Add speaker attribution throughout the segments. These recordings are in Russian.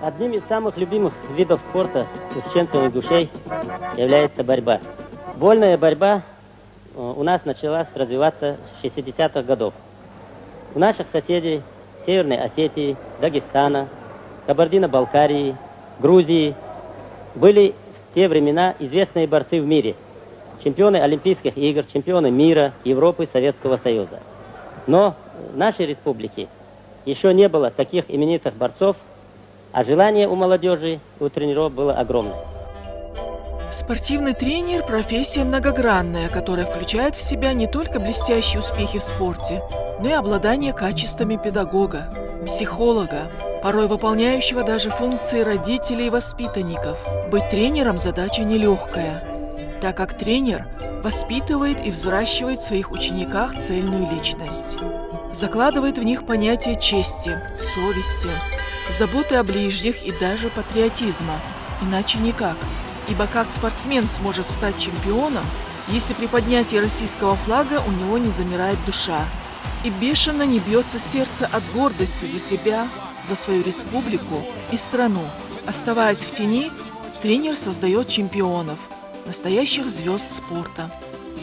Speaker 1: Одним из самых любимых видов спорта у чеченцев и душей является борьба. Вольная борьба у нас началась развиваться с 60-х годов. У наших соседей Северной Осетии, Дагестана, Кабардино-Балкарии, Грузии были в те времена известные борцы в мире. Чемпионы Олимпийских игр, чемпионы мира, Европы, Советского Союза. Но в нашей республике еще не было таких именитых борцов, а желание у молодежи и у тренеров было огромное.
Speaker 2: Спортивный тренер – профессия многогранная, которая включает в себя не только блестящие успехи в спорте, но и обладание качествами педагога, психолога, порой выполняющего даже функции родителей и воспитанников. Быть тренером – задача нелегкая, так как тренер воспитывает и взращивает в своих учениках цельную личность. Закладывает в них понятие чести, совести, заботы о ближних и даже патриотизма. Иначе никак. Ибо как спортсмен сможет стать чемпионом, если при поднятии российского флага у него не замирает душа и бешено не бьется сердце от гордости за себя, за свою республику и страну. Оставаясь в тени, тренер создает чемпионов, настоящих звезд спорта.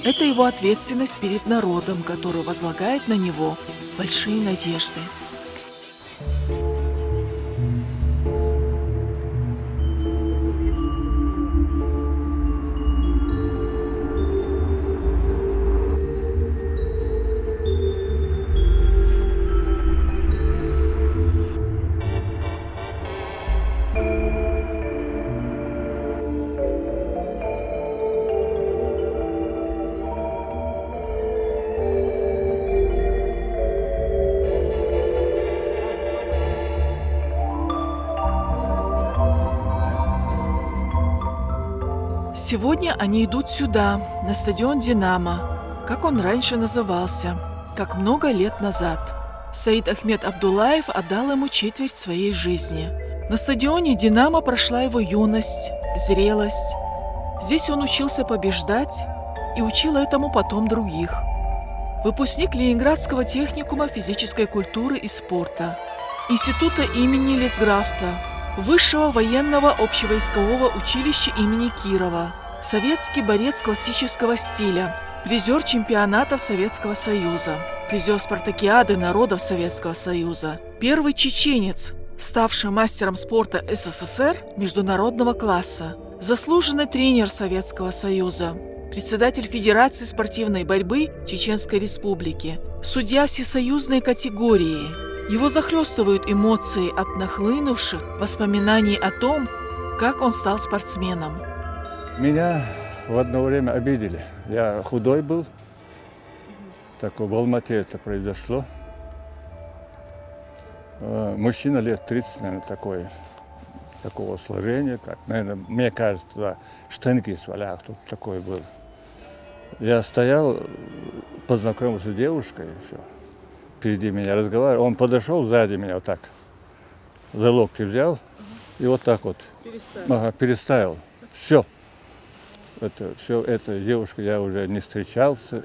Speaker 2: Это его ответственность перед народом, который возлагает на него большие надежды. Сегодня они идут сюда, на стадион «Динамо», как он раньше назывался, как много лет назад. Саид Ахмед Абдуллаев отдал ему четверть своей жизни. На стадионе «Динамо» прошла его юность, зрелость. Здесь он учился побеждать и учил этому потом других. Выпускник Ленинградского техникума физической культуры и спорта, Института имени Лесграфта, Высшего военного общевойскового училища имени Кирова, советский борец классического стиля, призер чемпионатов Советского Союза, призер спартакиады народов Советского Союза, первый чеченец, ставший мастером спорта СССР международного класса, заслуженный тренер Советского Союза, председатель Федерации спортивной борьбы Чеченской Республики, судья всесоюзной категории. Его захлестывают эмоции от нахлынувших воспоминаний о том, как он стал спортсменом.
Speaker 3: Меня в одно время обидели. Я худой был. Такое в Алмате это произошло. Мужчина лет 30, наверное, такого сложения, как, наверное, мне кажется, туда штанги свалял, тут такое было. Я стоял, познакомился с девушкой, все. Впереди меня разговаривал, он подошел сзади меня вот так, за локти взял и вот так вот переставил. Все это девушка я уже не встречался,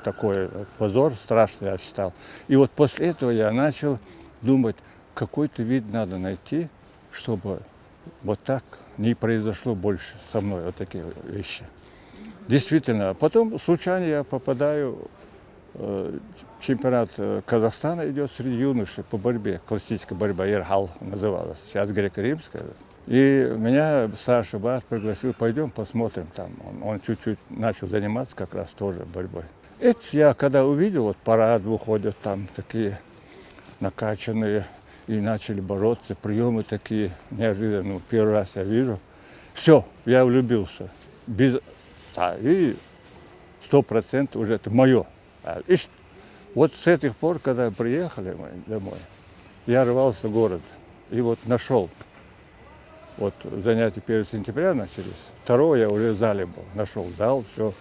Speaker 3: такой позор страшный я считал. И вот после этого я начал думать, какой-то вид надо найти, чтобы вот так не произошло больше со мной вот такие вещи. Действительно, потом случайно я попадаю. Чемпионат Казахстана идет среди юношей по борьбе, классическая борьба, Ерхал называлась, сейчас греко-римская. И меня старший брат пригласил, пойдем посмотрим там. Он чуть-чуть начал заниматься как раз тоже борьбой. Это я когда увидел, вот парад выходят там такие накачанные и начали бороться, приемы такие неожиданные, первый раз я вижу. Все, я влюбился. И 100% уже это мое. И вот с этих пор, когда приехали мы домой, я рвался в город и вот нашел. Вот занятия 1 сентября начались, 2 я уже в зале был, нашел, дал, все.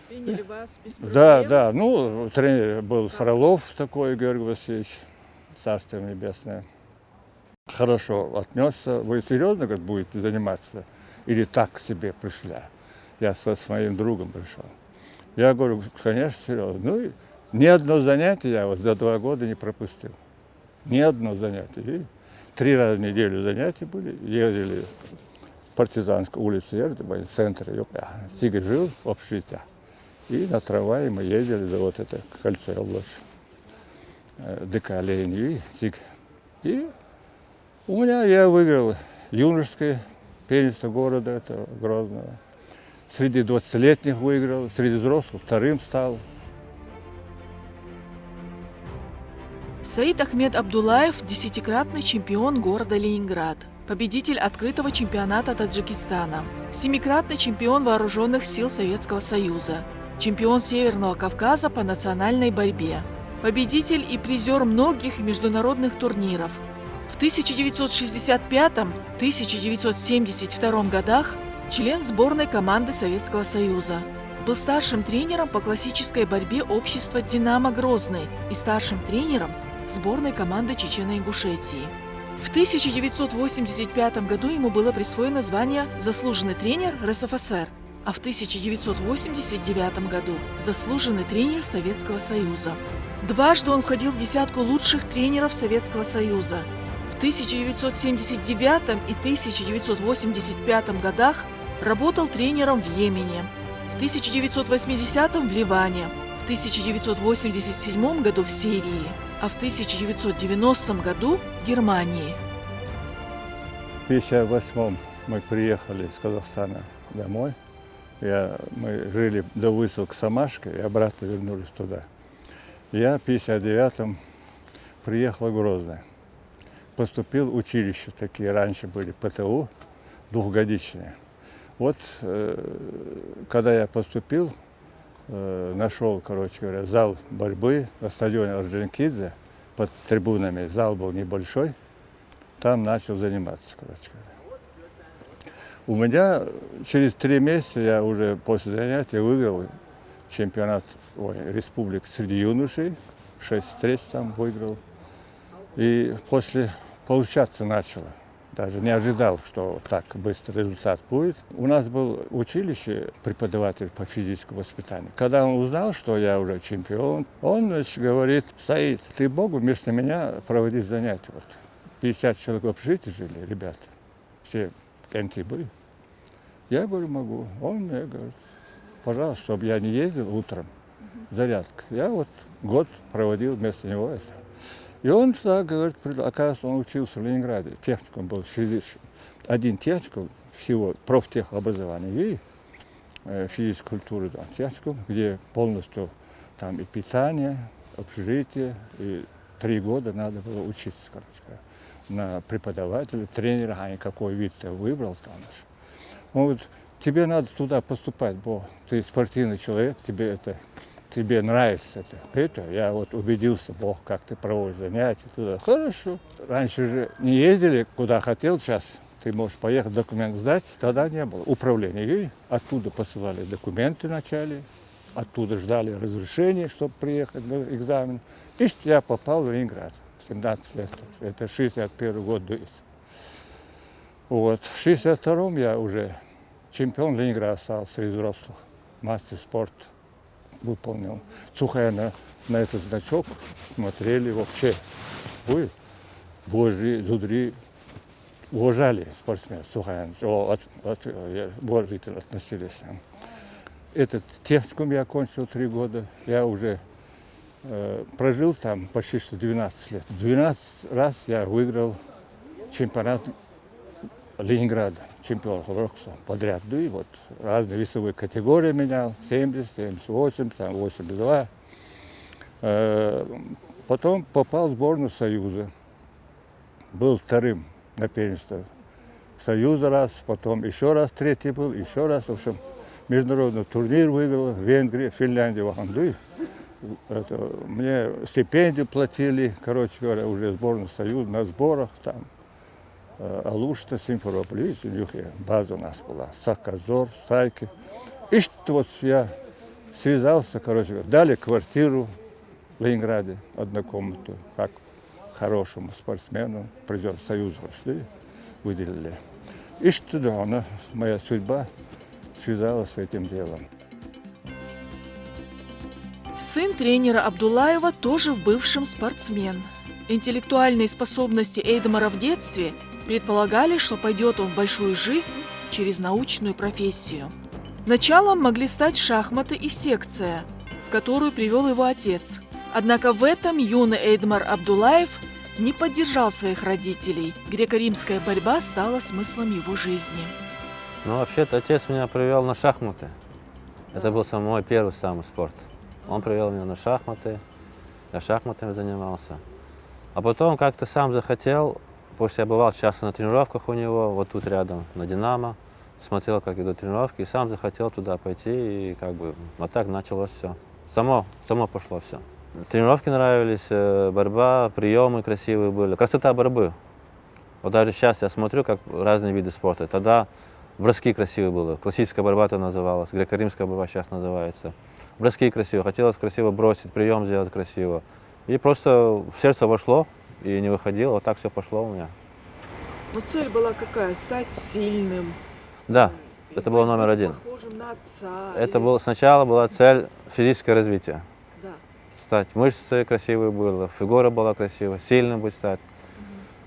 Speaker 2: Приняли вас без проблем?
Speaker 3: Да, ну, тренер был Фролов такой, Георгий Васильевич, царство небесное. Хорошо отнесся. Вы серьезно, говорит, будете заниматься? Или так к себе пришли? Я со своим другом пришел. Я говорю, конечно, серьезно. Ну, и ни одно занятие я вот за 2 года не пропустил. Ни одно занятие. И 3 раза в неделю занятия были. Ездили в Партизанскую улицу, в центре. Тига жил в общежитии. И на трамвае мы ездили за вот это кольцо ДК Ленин. И у меня я выиграл юношеское первенство города этого Грозного. Среди 20-летних выиграл, среди взрослых вторым стал.
Speaker 2: Саид Ахмед Абдуллаев – 10-кратный чемпион города Ленинград, победитель открытого чемпионата Таджикистана, 7-кратный чемпион Вооруженных сил Советского Союза, чемпион Северного Кавказа по национальной борьбе, победитель и призер многих международных турниров. В 1965-1972 годах член сборной команды Советского Союза. Был старшим тренером по классической борьбе общества «Динамо Грозный» и старшим тренером сборной команды Чечено-Ингушетии. В 1985 году ему было присвоено звание «Заслуженный тренер РСФСР», а в 1989 году «Заслуженный тренер Советского Союза». Дважды он входил в десятку лучших тренеров Советского Союза. В 1979 и 1985 годах работал тренером в Йемене, в 1980-м в Ливане, в 1987 году в Сирии, а в 1990 году в Германии.
Speaker 3: В 1958 мы приехали из Казахстана домой. Мы жили до высылки Самашка и обратно вернулись туда. Я в 1959-м приехал в Грозный. Поступил в училище, такие раньше были ПТУ, двухгодичные. Вот, когда я поступил, нашел, короче говоря, зал борьбы на стадионе Орджоникидзе под трибунами. Зал был небольшой, там начал заниматься, короче говоря. У меня через 3 месяца я уже после занятия выиграл чемпионат республики среди юношей, 6 встреч там выиграл. И после получаться начало. Даже не ожидал, что так быстро результат будет. У нас был в училище преподаватель по физическому воспитанию. Когда он узнал, что я уже чемпион, он, значит, говорит: Саид, ты Богу вместо меня проводить занятия. Вот. 50 человек в общежитии жили, ребята. Все НТ были. Я говорю, могу. Он мне говорит: пожалуйста, чтобы я не ездил утром, зарядка. Я вот год проводил вместо него это. И он так говорит, оказывается, он учился в Ленинграде. Техникум был, один техникум всего, профтехобразование и физической культуры, да, техникум, где полностью там и питание, общежитие, и 3 года надо было учиться, короче, на преподавателя, тренера, а не какой вид ты выбрал там. Он говорит: тебе надо туда поступать, бо ты спортивный человек, тебе нравится это. Я вот убедился, Бог, как ты проводишь занятия туда. Хорошо. Раньше же не ездили куда хотел, сейчас ты можешь поехать, документ сдать. Тогда не было управления. И оттуда посылали документы вначале, оттуда ждали разрешения, чтобы приехать на экзамен. И я попал в Ленинград. 17 лет. Это 61 год. Вот. В 62-м я уже чемпион Ленинграда стал среди взрослых, мастер спорта. Выполнил. Сухая на этот значок смотрели вообще. Ой, божьи, зудри, уважали спортсменов. Сухая, уважительно относились. Этот техникум я окончил 3 года. Я уже прожил там почти что 12 лет. 12 раз я выиграл чемпионат Ленинграда, чемпион подряд. Да и вот разные весовые категории менял, 70, 78, там 82. Потом попал в сборную Союза. Был вторым на первенство Союза раз, потом еще раз третий был, еще раз. В общем, международный турнир выиграл в Венгрии, Финляндии, в Аханды. Мне стипендию платили, короче говоря, уже сборную Союза на сборах там. Алушта, Симферополь, база у нас была, Саказор, Сайки. И что вот я связался, короче говоря, дали квартиру в Ленинграде, однокомнатную, как хорошему спортсмену, призер Союза пошли, выделили. И что да, моя судьба связалась с этим делом.
Speaker 2: Сын тренера Абдуллаева тоже бывший спортсмен. Интеллектуальные способности Эйдмара в детстве предполагали, что пойдет он в большую жизнь через научную профессию. Началом могли стать шахматы и секция, в которую привел его отец. Однако в этом юный Эйдмар Абдуллаев не поддержал своих родителей. Греко-римская борьба стала смыслом его жизни.
Speaker 4: Ну, вообще-то отец меня привел на шахматы. Это был мой первый самый спорт. Он привел меня на шахматы, я шахматами занимался. А потом как-то сам захотел, потому что я бывал часто на тренировках у него, вот тут рядом, на «Динамо», смотрел, как идут тренировки, и сам захотел туда пойти, и как бы вот так началось все. Само пошло все. Тренировки нравились, борьба, приемы красивые были, красота борьбы. Вот даже сейчас я смотрю, как разные виды спорта. Тогда броски красивые были, классическая борьба это называлась, греко-римская борьба сейчас называется. Броски красивые, хотелось красиво бросить, прием сделать красиво. И просто в сердце вошло и не выходило, вот так все пошло у меня.
Speaker 2: Но цель была какая? Стать сильным.
Speaker 4: Да, это было номер один.
Speaker 2: Похожим на отца.
Speaker 4: Это было, сначала была цель физическое развитие.
Speaker 2: Да.
Speaker 4: Стать мышцы красивые было, фигура была красивая, сильным быть стать.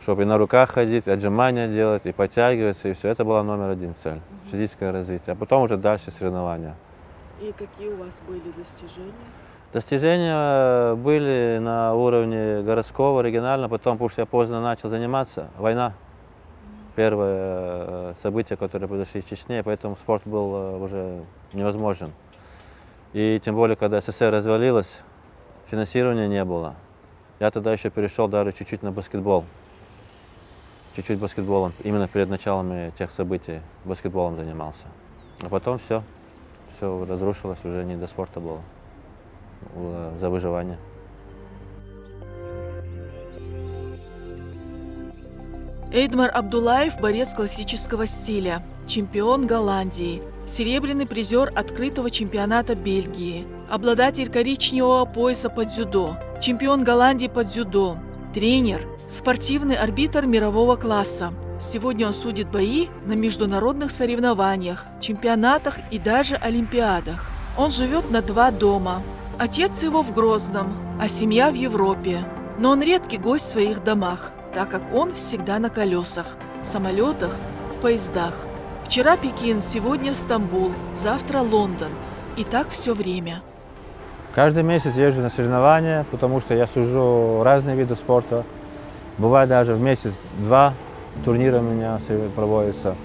Speaker 4: Чтобы и на руках ходить, и отжимания делать, и подтягиваться, и все. Это была номер один цель, физическое развитие. А потом уже дальше соревнования.
Speaker 2: И какие у вас были достижения?
Speaker 4: Достижения были на уровне городского, регионального, потом, потому что я поздно начал заниматься, война. Первое событие, которое произошло в Чечне, поэтому спорт был уже невозможен. И тем более, когда СССР развалилась, финансирования не было. Я тогда еще перешел даже чуть-чуть на баскетбол. Чуть-чуть баскетболом, именно перед началом тех событий баскетболом занимался. А потом все разрушилось, уже не до спорта было. За выживание.
Speaker 2: Эйдмар Абдуллаев – борец классического стиля, чемпион Голландии, серебряный призер открытого чемпионата Бельгии, обладатель коричневого пояса по дзюдо, чемпион Голландии по дзюдо, тренер, спортивный арбитр мирового класса. Сегодня он судит бои на международных соревнованиях, чемпионатах и даже олимпиадах. Он живет на 2 дома. Отец его в Грозном, а семья в Европе. Но он редкий гость в своих домах, так как он всегда на колесах, в самолетах, в поездах. Вчера Пекин, сегодня Стамбул, завтра Лондон. И так все время.
Speaker 4: Каждый месяц езжу на соревнования, потому что я сужу разные виды спорта. Бывает даже в месяц 2 турнира у меня проводятся.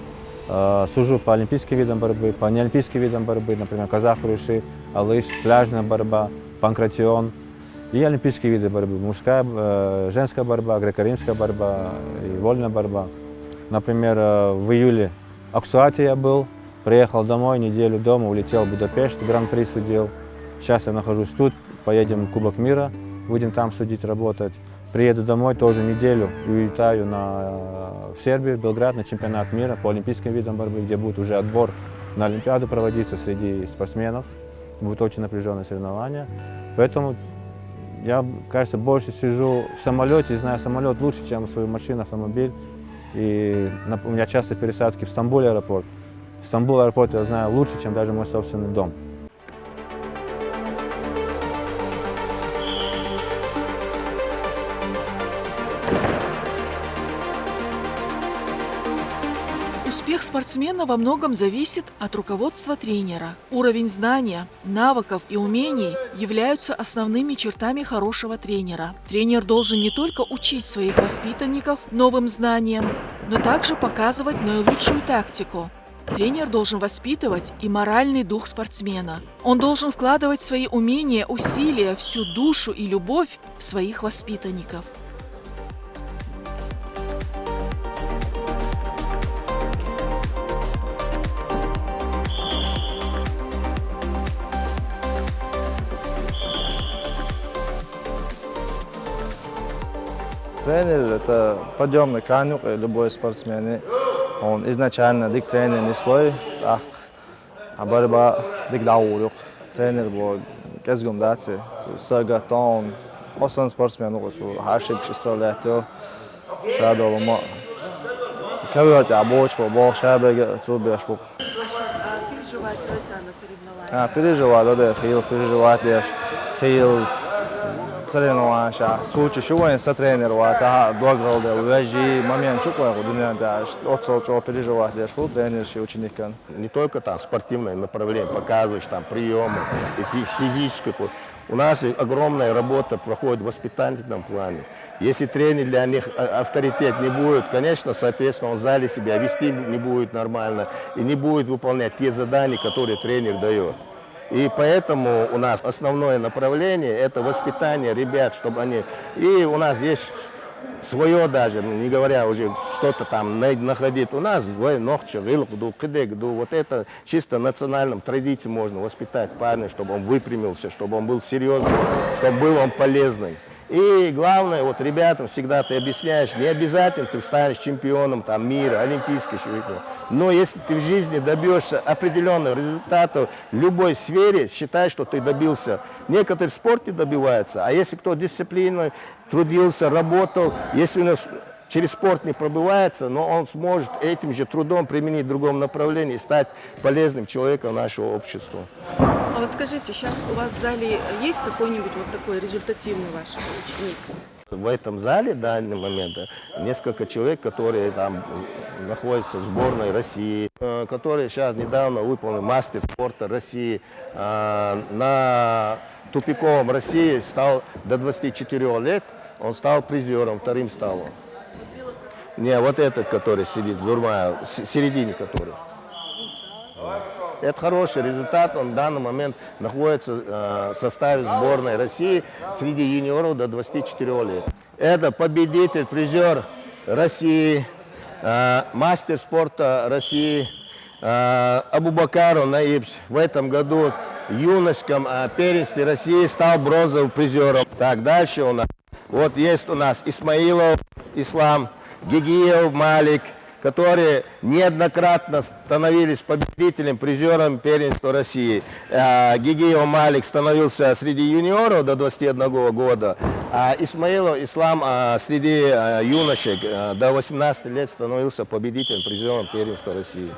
Speaker 4: Сужу по олимпийским видам борьбы, по неолимпийским видам борьбы, например, казах-круши, алыш, пляжная борьба, панкратион. И олимпийские виды борьбы, мужская, женская борьба, греко-римская борьба и вольная борьба. Например, в июле в Аксуате я был, приехал домой, неделю дома, улетел в Будапешт, гран-при судил. Сейчас я нахожусь тут, поедем в Кубок мира, будем там судить, работать. Приеду домой тоже неделю и улетаю в Сербию, в Белград, на чемпионат мира по олимпийским видам борьбы, где будет уже отбор на Олимпиаду проводиться среди спортсменов. Будут очень напряженные соревнования. Поэтому я, кажется, больше сижу в самолете и знаю самолет лучше, чем свою машину, автомобиль. И у меня часто пересадки в Стамбул аэропорт. Стамбул аэропорт я знаю лучше, чем даже мой собственный дом.
Speaker 2: Успех спортсмена во многом зависит от руководства тренера. Уровень знания, навыков и умений являются основными чертами хорошего тренера. Тренер должен не только учить своих воспитанников новым знаниям, но также показывать наилучшую тактику. Тренер должен воспитывать и моральный дух спортсмена. Он должен вкладывать свои умения, усилия, всю душу и любовь в своих воспитанников.
Speaker 5: Тренер – это подъемный конек любой спортсмен. Он изначально дик тренерный слой, а борьба дик даурюк. Тренер был кезгумдаци, сагатон, осан спортсмен хашиб исправляет. Шадолома. Кавер те обочку, бог шабега цубешку.
Speaker 2: Переживает отца на соревнованиях?
Speaker 5: Переживает, да, хил переживает, хил sarunājušā sūču šoviņu satrenirots, dogaldē, veži, момент чукла, думаю, отцовчего переживать, я шел тренерши ученикам.
Speaker 6: Не только там спортивное направление, показываешь там приемы, и физическую. У нас огромная работа проходит в воспитательном плане. Если тренер для них авторитет не будет, конечно, соответственно, он в зале себя вести не будет нормально и не будет выполнять те задания, которые тренер дает. И поэтому у нас основное направление – это воспитание ребят, чтобы они… И у нас есть свое даже, не говоря уже что-то там находить. У нас вот это чисто национальном традиции можно воспитать парня, чтобы он выпрямился, чтобы он был серьезным, чтобы был он полезный. И главное, вот ребятам всегда ты объясняешь, не обязательно ты станешь чемпионом там, мира, олимпийских чемпионов. Но если ты в жизни добьешься определенных результатов в любой сфере, считай, что ты добился. Некоторые в спорте добиваются, а если кто дисциплиной трудился, работал, если у нас через спорт не пробивается, но он сможет этим же трудом применить в другом направлении и стать полезным человеком нашего общества.
Speaker 2: А вот скажите, сейчас у вас в зале есть какой-нибудь вот такой результативный ваш ученик?
Speaker 6: В этом зале в данный момент несколько человек, которые там находятся в сборной России, которые сейчас недавно выполнили мастер спорта России. На тупиковом России стал до 24 лет, он стал призером, вторым стал он. Не, вот этот, который сидит, Зурма, в середине который. Это хороший результат, он в данный момент находится в составе сборной России среди юниоров до 24 лет. Это победитель, призер России, мастер спорта России Абубакаров Наиб. В этом году в юношеском первенстве России стал бронзовым призером. Так, дальше у нас. Вот есть у нас Исмаилов Ислам, Гигиев Малик, которые неоднократно становились победителем, призером первенства России. Гигиев Малик становился среди юниоров до 21 года, а Исмаилов Ислам среди юношек до 18 лет становился победителем, призером первенства России.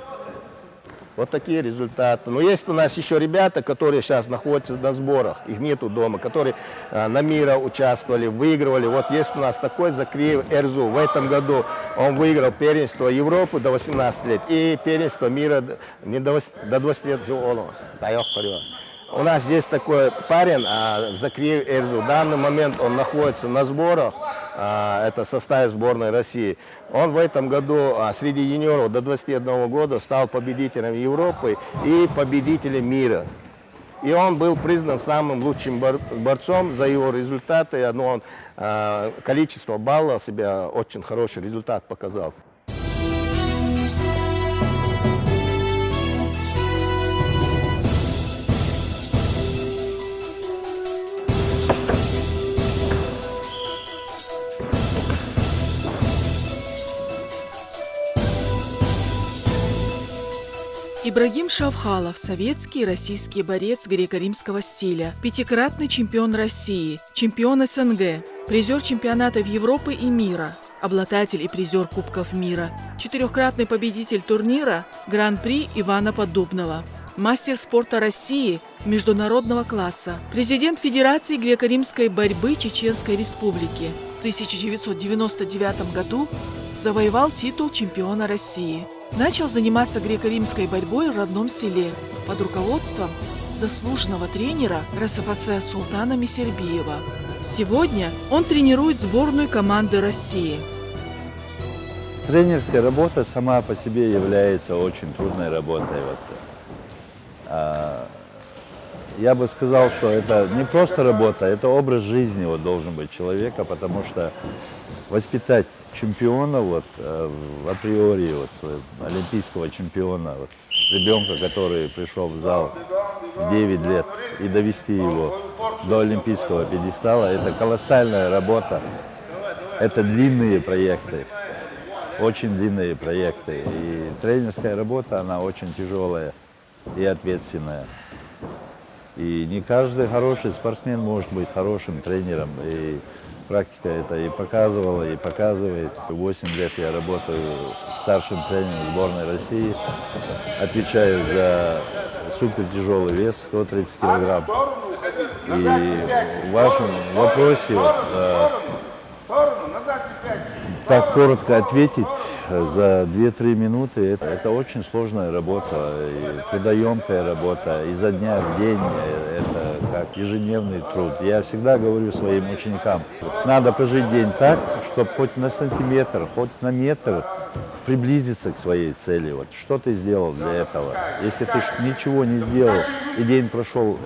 Speaker 6: Вот такие результаты. Но есть у нас еще ребята, которые сейчас находятся на сборах, их нету дома, которые на мира участвовали, выигрывали. Вот есть у нас такой Закриев Эрзу. В этом году он выиграл первенство Европы до 18 лет и первенство мира до 20 лет. У нас есть такой парень, Закриев Эрзу. В данный момент он находится на сборах. Это состав сборной России. Он в этом году среди юниоров до 21 года стал победителем Европы и победителем мира. И он был признан самым лучшим борцом за его результаты. Но он количество баллов себя очень хороший результат показал.
Speaker 2: Ибрагим Шавхалов – советский и российский борец греко-римского стиля, пятикратный чемпион России, чемпион СНГ, призер чемпионатов Европы и мира, обладатель и призер Кубков мира, четырехкратный победитель турнира Гран-при Ивана Поддубного, мастер спорта России международного класса, президент Федерации греко-римской борьбы Чеченской Республики. В 1999 году завоевал титул чемпиона России. Начал заниматься греко-римской борьбой в родном селе под руководством заслуженного тренера РСФСР Султана Месербиева. Сегодня он тренирует сборную команды России.
Speaker 7: Тренерская работа сама по себе является очень трудной работой. Я бы сказал, что это не просто работа, это образ жизни должен быть человека, потому что воспитать чемпиона, априори, олимпийского чемпиона, ребенка, который пришел в зал в 9 лет, и довести его до олимпийского пьедестала, это колоссальная работа, это длинные проекты, очень длинные проекты. И тренерская работа, она очень тяжелая и ответственная. И не каждый хороший спортсмен может быть хорошим тренером. И Практика это и показывала, и показывает. 8 лет я работаю старшим тренером сборной России. Отвечаю за супертяжелый вес, 130 килограмм. И в вашем вопросе так коротко ответить за 2-3 минуты, это очень сложная работа, и трудоемкая работа, изо дня в день, это как ежедневный труд. Я всегда говорю своим ученикам, надо прожить день так, чтобы хоть на сантиметр, хоть на метр приблизиться к своей цели. Вот что ты сделал для этого? Если ты ничего не сделал, и день прошел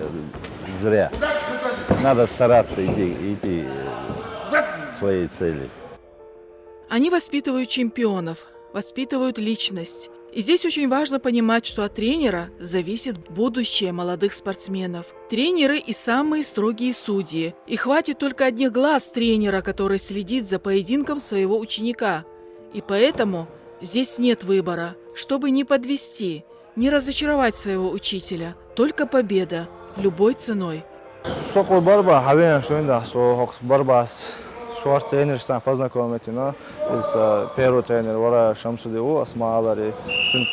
Speaker 7: зря, надо стараться идти к своей цели.
Speaker 2: Они воспитывают чемпионов, воспитывают личность. И здесь очень важно понимать, что от тренера зависит будущее молодых спортсменов. Тренеры и самые строгие судьи. И хватит только одних глаз тренера, который следит за поединком своего ученика. И поэтому здесь нет выбора, чтобы не подвести, не разочаровать своего учителя. Только победа, любой ценой.
Speaker 5: Сокол борьба, хавен, что инда, что борьба с Шварц тренер сам познакомить, но из первого тренера вора Шамсудеву, Асмаалари,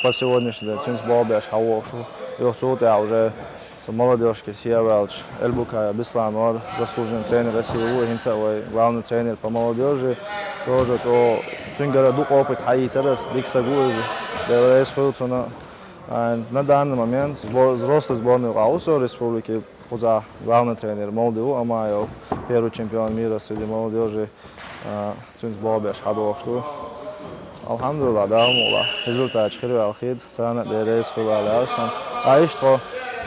Speaker 5: по сегодняшнему день Бобяш, Хавошу, и вот я уже молодежки, Сиявелч, Эльбука, Бесланор, заслуженный тренер России, Хинцевой, главный тренер по молодежи, тоже то Тюнгороду опыт Хаицерес, Диксагуи, на данный момент взрослый сборной Аусо Республики, Хуза, главный тренер Молдову, Амаев, первый чемпион мира среди молодежи, Цюнс Бобяш, Хадовшту. Алхамдулилlah, да, мола. Результат чхиру алхид, цана дерес хулалясан. А что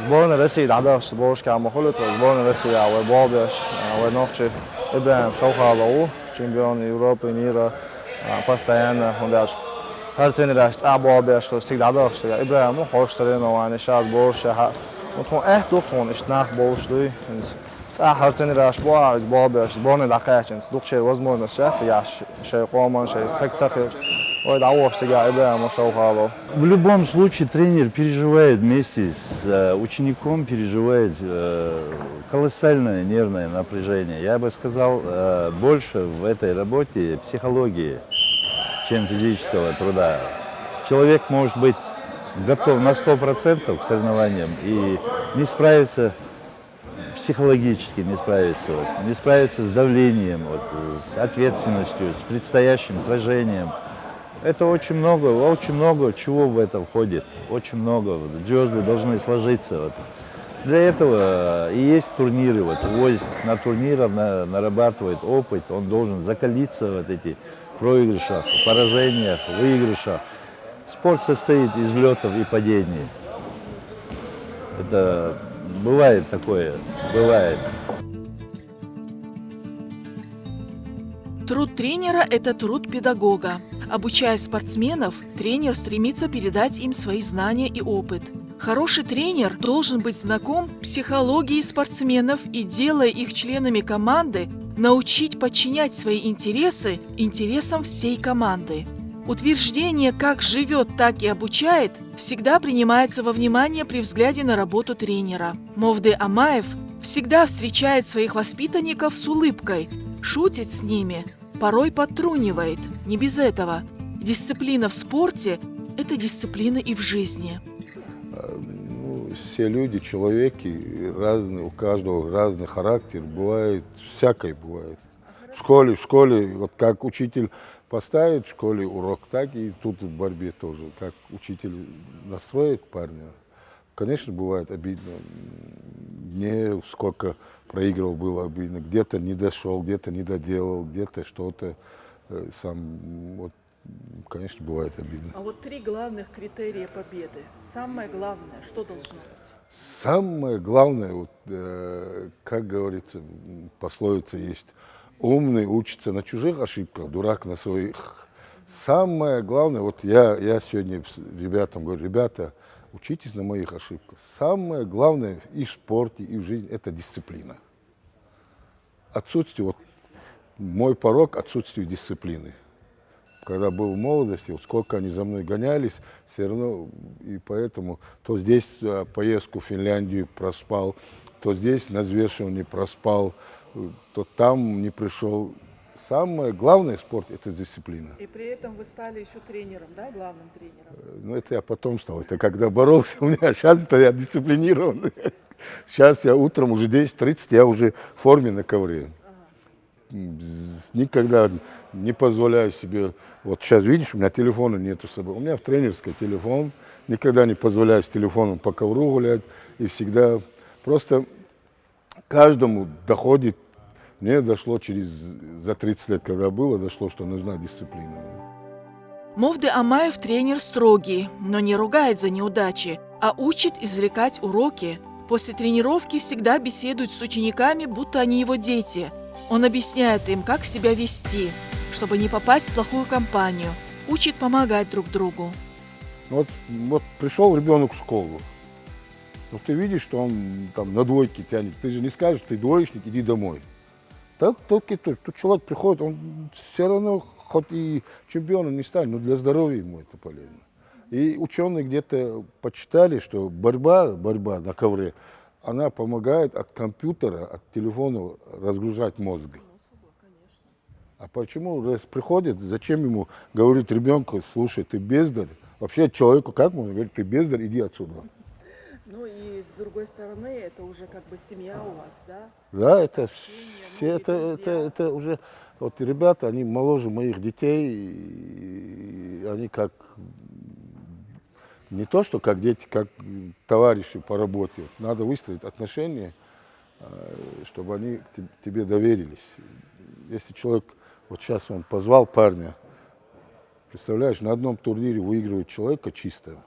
Speaker 5: сборная России, да, сборщика Амахулит, сборная России, а Бобяш, а Нохчи, Ибраим Шаухалау, чемпион Европы, мира, постоянно, он даже هر تنی رشت عبا بیش خود سیگ داده است. ابراهیم خوش ترین و آن شاد باش ها. مطمئن دکتون اشتناق باش دوی. هر تنی رشت با بیش بانه دقیقاً دکتر وزمون نشست یا شیء قامان شیء سخت. ой дауашты ибраим шаухалау.
Speaker 7: В любом случае тренер переживает вместе с учеником, переживает колоссальное нервное напряжение. Я бы сказал, больше в этой работе психологии, чем физического труда. Человек может быть готов на 100% к соревнованиям и не справиться психологически, не справиться с давлением, с ответственностью, с предстоящим сражением. Это очень много чего в это входит, очень много. Звезды должны сложиться. Для этого и есть турниры. Возит на турниры, нарабатывает опыт, он должен закалиться в эти проигрышах, поражениях, выигрышах. Спорт состоит из взлетов и падений. Это бывает такое, бывает.
Speaker 2: Труд тренера – это труд педагога. Обучая спортсменов, тренер стремится передать им свои знания и опыт. Хороший тренер должен быть знаком с психологией спортсменов и, делая их членами команды, научить подчинять свои интересы интересам всей команды. Утверждение «как живет, так и обучает» всегда принимается во внимание при взгляде на работу тренера. Мовды Амаев всегда встречает своих воспитанников с улыбкой, шутит с ними, порой подтрунивает. Не без этого. Дисциплина в спорте – это дисциплина и в жизни.
Speaker 8: Все люди, человеки разные, у каждого разный характер, бывает, всякое бывает. В школе, вот как учитель поставит в школе урок, так и тут в борьбе тоже. Как учитель настроит парня, конечно, бывает обидно. Мне сколько проигрывал, было обидно. Где-то не дошел, где-то не доделал, где-то что-то сам, вот, конечно, бывает обидно.
Speaker 2: А вот 3 главных критерия победы. Самое главное, что должно быть?
Speaker 8: Самое главное, вот, как говорится, пословица есть, умный учится на чужих ошибках, дурак на своих. Самое главное, вот я сегодня ребятам говорю, ребята, учитесь на моих ошибках. Самое главное и в спорте, и в жизни – это дисциплина. Отсутствие, вот мой порок – отсутствие дисциплины. Когда был в молодости, вот сколько они за мной гонялись, все равно, и поэтому то здесь поездку в Финляндию проспал, то здесь на взвешивании проспал, то там не пришел. Самое главное в спорте – это дисциплина.
Speaker 2: И при этом вы стали еще тренером, да, главным тренером?
Speaker 8: Ну, это я потом стал. Это когда боролся у меня. Сейчас-то я дисциплинирован. Сейчас я утром уже 10:30, я уже в форме на ковре. Никогда не позволяю себе... Вот сейчас, видишь, у меня телефона нету с собой. У меня в тренерской телефон. Никогда не позволяю с телефоном по ковру гулять. И всегда просто каждому доходит. Мне дошло за 30 лет, когда было, дошло, что нужна дисциплина.
Speaker 2: Мовды Амаев тренер строгий, но не ругает за неудачи, а учит извлекать уроки. После тренировки всегда беседует с учениками, будто они его дети. Он объясняет им, как себя вести, чтобы не попасть в плохую компанию, учит помогать друг другу.
Speaker 8: Вот пришел ребенок в школу. Ну, ты видишь, что он там на двойке тянет. Ты же не скажешь, ты двоечник, иди домой. Так только тут человек приходит, он все равно, хоть и чемпионом не станет, но для здоровья ему это полезно. И ученые где-то почитали, что борьба на ковре, она помогает от компьютера, от телефона разгружать мозг. А почему, раз приходит, зачем ему говорить ребенку, слушай, ты бездарь? Вообще человеку как можно говорить, ты бездарь, иди отсюда.
Speaker 2: Ну и с другой стороны, это уже как бы семья у вас, да?
Speaker 8: Да, это все, это уже, вот ребята, они моложе моих детей, и они как, не то что как дети, как товарищи по работе. Надо выстроить отношения, чтобы они к тебе доверились. Если человек, вот сейчас он позвал парня, представляешь, на одном турнире выигрывает человека чисто.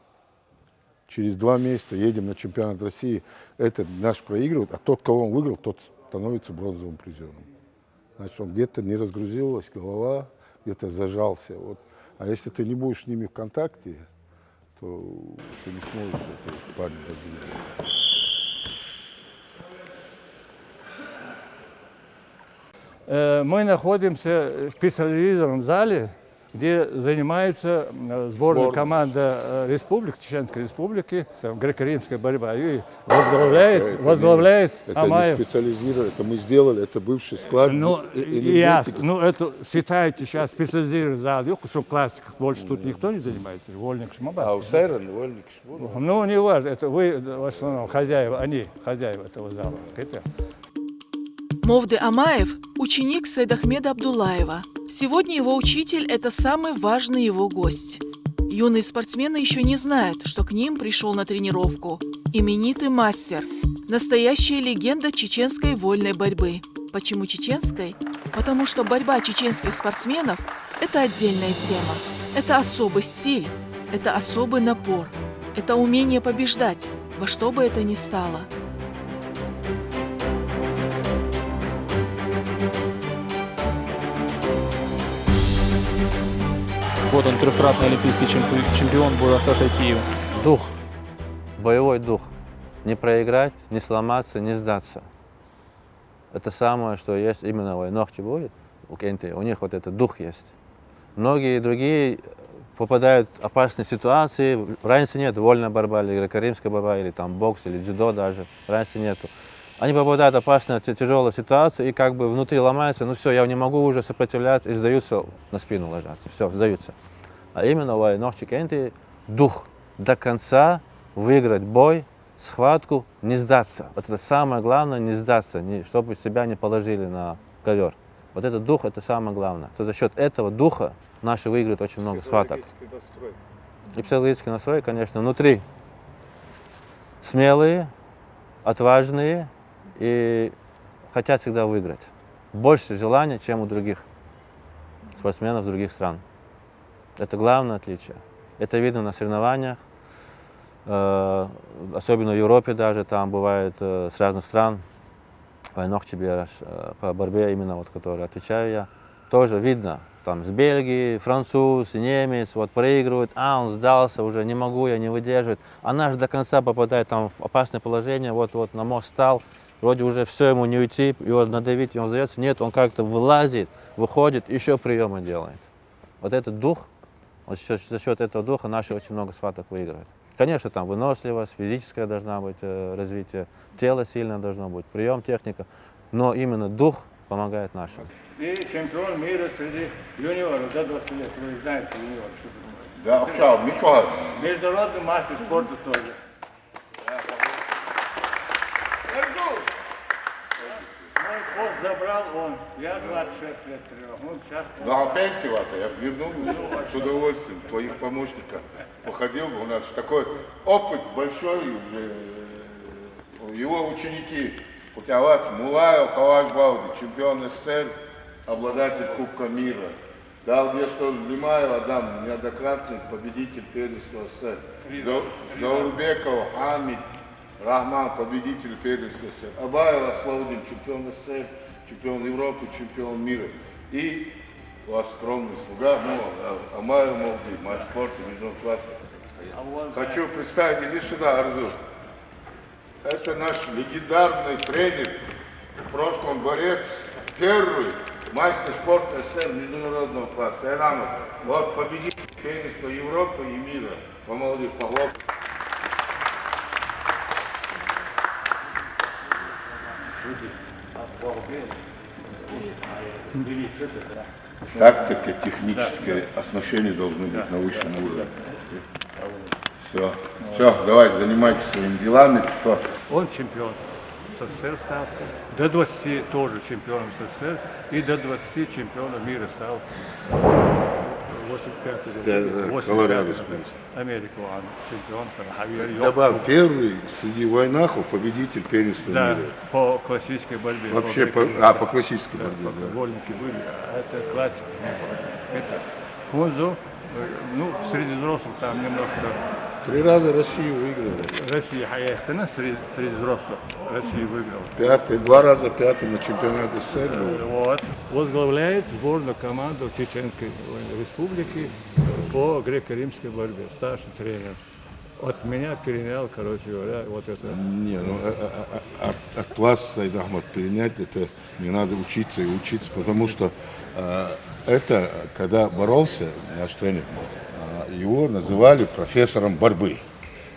Speaker 8: Через 2 месяца едем на чемпионат России, этот наш проигрывает, а тот, кого он выиграл, тот становится бронзовым призером. Значит, он где-то не разгрузилась голова, где-то зажался. Вот. А если ты не будешь с ними в контакте, то ты не сможешь этого парня развивать.
Speaker 3: Мы находимся в специализированном зале, где занимается сборная команда республик, Чеченской республики, там, греко-римская борьба. И возглавляет
Speaker 8: это
Speaker 3: Амаев.
Speaker 8: не специализировано, это мы сделали, это бывший склад.
Speaker 3: Ну, ясно. Ну, это считайте сейчас специализированный зал. Что классиков больше тут никто не занимается. Вольник Шмабат.
Speaker 8: А у Сайрон вольник Шмабат.
Speaker 3: Ну, не важно. Это вы в основном хозяева, они хозяева этого зала. Это.
Speaker 2: Мовды Амаев – ученик Сайдахмеда Абдуллаева. Сегодня его учитель – это самый важный его гость. Юные спортсмены еще не знают, что к ним пришел на тренировку именитый мастер, настоящая легенда чеченской вольной борьбы. Почему чеченской? Потому что борьба чеченских спортсменов – это отдельная тема, это особый стиль, это особый напор, это умение побеждать, во что бы это ни стало.
Speaker 9: Вот он, трехкратный олимпийский чемпион Бураса Сайтиев.
Speaker 4: Дух, боевой дух. Не проиграть, не сломаться, не сдаться. Это самое, что есть именно в Нохче будет, у Кенты. У них вот этот дух есть. Многие другие попадают в опасные ситуации. Раньше нет вольная борьба, или греко-римская борьба, или там бокс, или дзюдо даже. Раньше нету. Они попадают в опасные, тяжелые ситуации и как бы внутри ломаются. Ну все, я не могу уже сопротивляться, и сдаются, на спину ложатся. Все, сдаются. А именно в Нохче Кенты дух до конца выиграть бой, схватку, не сдаться. Вот это самое главное, не сдаться, чтобы себя не положили на ковер. Вот этот дух, это самое главное. Что за счет этого духа наши выиграют очень много схваток. И психологический настрой, конечно, внутри смелые, отважные и хотят всегда выиграть. Больше желания, чем у других спортсменов других стран. Это главное отличие. Это видно на соревнованиях, особенно в Европе даже, там бывает с разных стран. Нохчебераш по борьбе, именно вот, который отвечаю я, тоже видно. Там с Бельгии, француз, немец, вот проигрывает, он сдался уже, не могу, я не выдерживает. А наш до конца попадает там в опасное положение, вот на мост стал, вроде уже все, ему не уйти, его надавить, и он сдается. Нет, он как-то вылазит, выходит, еще приемы делает. Вот этот дух, вот за счет этого духа наши очень много схваток выигрывают. Конечно, там выносливость, физическое должна быть развитие, тело сильное должно быть, прием, техника. но именно дух помогает нашим.
Speaker 3: И чемпион мира среди юниоров до 20 лет. Вы знаете юниор, что это?
Speaker 8: Да, Акчал, ничего.
Speaker 3: Международный мастер спорта тоже. Мой пост забрал он. Я 26 лет тренировал. Ну, сейчас...
Speaker 8: Ну, а пенсиваться, я вернул бы с удовольствием твоих помощников. Походил бы, у нас такой опыт большой уже. Его ученики, Путяват, Мулаев, Хаваш Бауди, чемпион СССР, обладатель Кубка мира. Дал где что Лимаев Адам, неоднократный победитель первенства СССР. Заурбеков, Хамид, Рахман, победитель первенства СССР. Абаев Аслаудин, чемпион СССР, чемпион Европы, чемпион мира. И ваш скромный слуга, ну, Амаев Молди, мастер спорта международного класса. Хочу представить, иди сюда, Арзу. Это наш легендарный тренер, в прошлом борец, первый мастер спорта СССР международного класса. Эрамов. Вот победитель первенства Европы и мира. Помолодишь, похлоп. Тактика, техническое оснащение должно быть на высшем уровне. Все, давайте занимайтесь своими делами. Кто?
Speaker 3: Он чемпион СССР стал, до 20 тоже чемпионом СССР и до 20 чемпионом мира стал. 85-й год.
Speaker 8: Колорадо.
Speaker 3: Америка, он чемпион.
Speaker 8: Добавь, первый среди Войнахов победитель первенства
Speaker 3: Да,
Speaker 8: мира.
Speaker 3: по классической борьбе.
Speaker 8: Вообще, по классической борьбе, да.
Speaker 3: Вольники были, а это классика. Это Фунзо, ну, среди взрослых там немножко...
Speaker 8: 3 раза Россию выиграла.
Speaker 3: Россия, Хаяхтана, среди взрослых Россия выиграла.
Speaker 8: 2 раза пятым на чемпионате СССР был.
Speaker 3: Вот. Возглавляет сборную команду Чеченской Республики по греко-римской борьбе. Старший тренер. От меня перенял, короче говоря, вот это.
Speaker 8: Не, ну от вас, Саид Ахмад, перенять это не надо учиться и учиться, потому что это, когда боролся наш тренер, его называли профессором борьбы.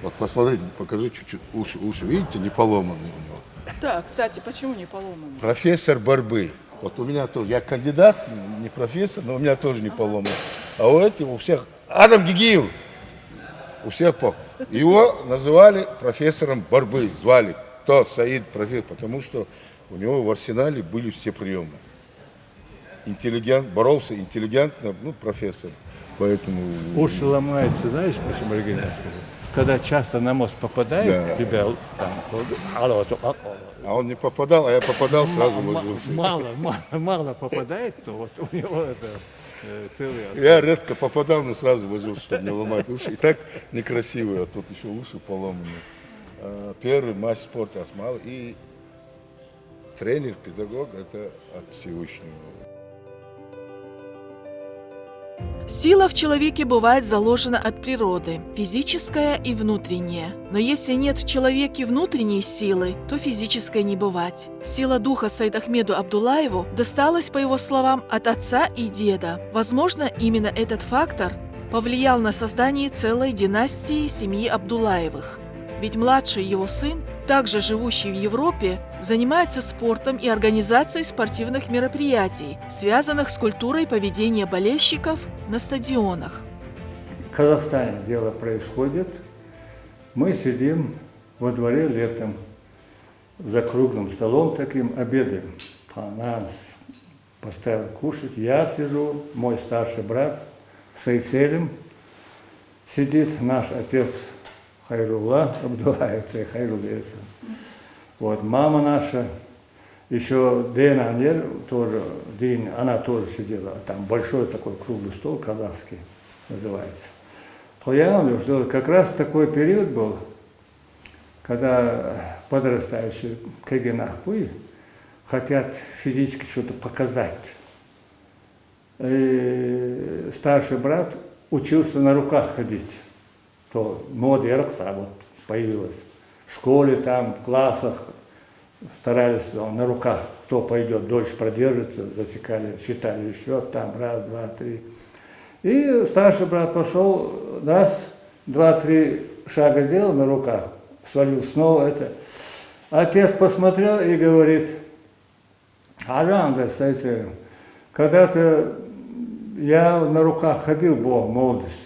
Speaker 8: Вот посмотрите, покажи чуть-чуть, уши, видите, не поломанные у него.
Speaker 2: Да, кстати, почему не поломаны?
Speaker 8: Профессор борьбы. Вот у меня тоже, я кандидат, не профессор, но у меня тоже не поломан. А у этих, у всех, Адам Гигиев, у всех его называли профессором борьбы, звали. Кто? Саид профессор, потому что у него в арсенале были все приемы. Интеллигент, боролся интеллигентно, ну, профессор. Поэтому...
Speaker 3: Уши ломаются, знаешь, почему оригинально скажу? Когда часто на мост попадает,
Speaker 8: Да.
Speaker 3: тебя там,
Speaker 8: А он не попадал, а я попадал, сразу ложился.
Speaker 3: мало попадает, то вот у него это целый...
Speaker 8: Я редко попадал, но сразу ложился, чтобы не ломать уши. И так некрасиво, а тут еще уши поломаны. Первый мастер спорта Асмал и тренер, педагог, это от Всевышнего.
Speaker 2: Сила в человеке бывает заложена от природы, физическая и внутренняя. Но если нет в человеке внутренней силы, то физической не бывать. Сила духа Сайдахмеду Абдуллаеву досталась, по его словам, от отца и деда. Возможно, именно этот фактор повлиял на создание целой династии семьи Абдуллаевых. Ведь младший его сын, также живущий в Европе, занимается спортом и организацией спортивных мероприятий, связанных с культурой поведения болельщиков на стадионах.
Speaker 3: В Казахстане дело происходит. Мы сидим во дворе летом, за круглым столом таким, обедаем. Нас поставили кушать. Я сижу, мой старший брат с Айцелем сидит, наш отец Хайрулла Абдуллаев, Хайрул говорится. Вот, мама наша, еще Дэн Анер, тоже, Дин, она тоже сидела, там большой такой круглый стол, казахский называется. Я говорю, что как раз такой период был, когда подрастающие кегенахпы хотят физически что-то показать. И старший брат учился на руках ходить. То мода Яркса вот появилась. В школе, там, в классах старались на руках, кто пойдет, дольше продержится, засекали, считали счет, там, раз, два, три. И старший брат пошел, раз, два, три шага сделал на руках, свалил снова это. Отец посмотрел и говорит, Аранга, кстати, когда-то я на руках ходил, была молодость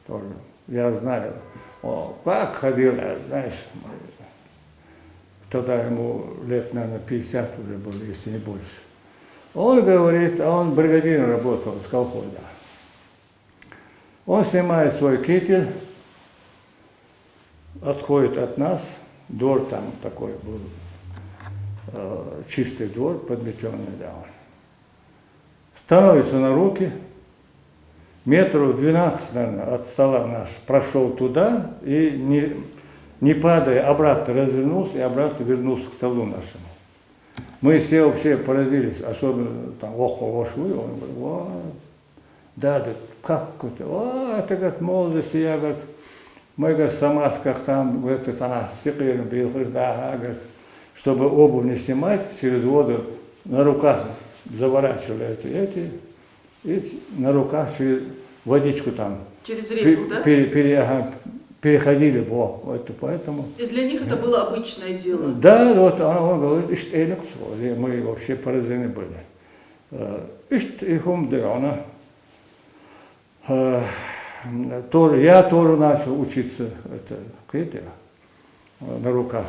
Speaker 3: тоже. Я знаю, как ходил, знаешь, тогда ему лет, наверное, 50 уже было, если не больше. Он говорит, он бригадиром работал с колхоза. Он снимает свой китель, отходит от нас, двор там такой был, чистый двор, подметенный, да. Становится на руки, метров 12, наверное, от стола наш, прошел туда и, не падая, обратно развернулся и обратно вернулся к столу нашему. Мы все вообще поразились, особенно там около Ошуи, он говорит, вот, да, как это, это, говорит, молодость, я, говорит, мы, говорит, в Самарсках там, говорит, она секретом приехали, да, говорит, чтобы обувь не снимать, через воду на руках заворачивали эти и на руках через водичку там.
Speaker 2: Через реку, да?
Speaker 3: Переходили, вот, поэтому.
Speaker 2: И для них это было обычное дело.
Speaker 3: Да, вот он говорит, ишт эликс, мы вообще поражены были. Ишт ихум она. Тоже, я тоже начал учиться на руках.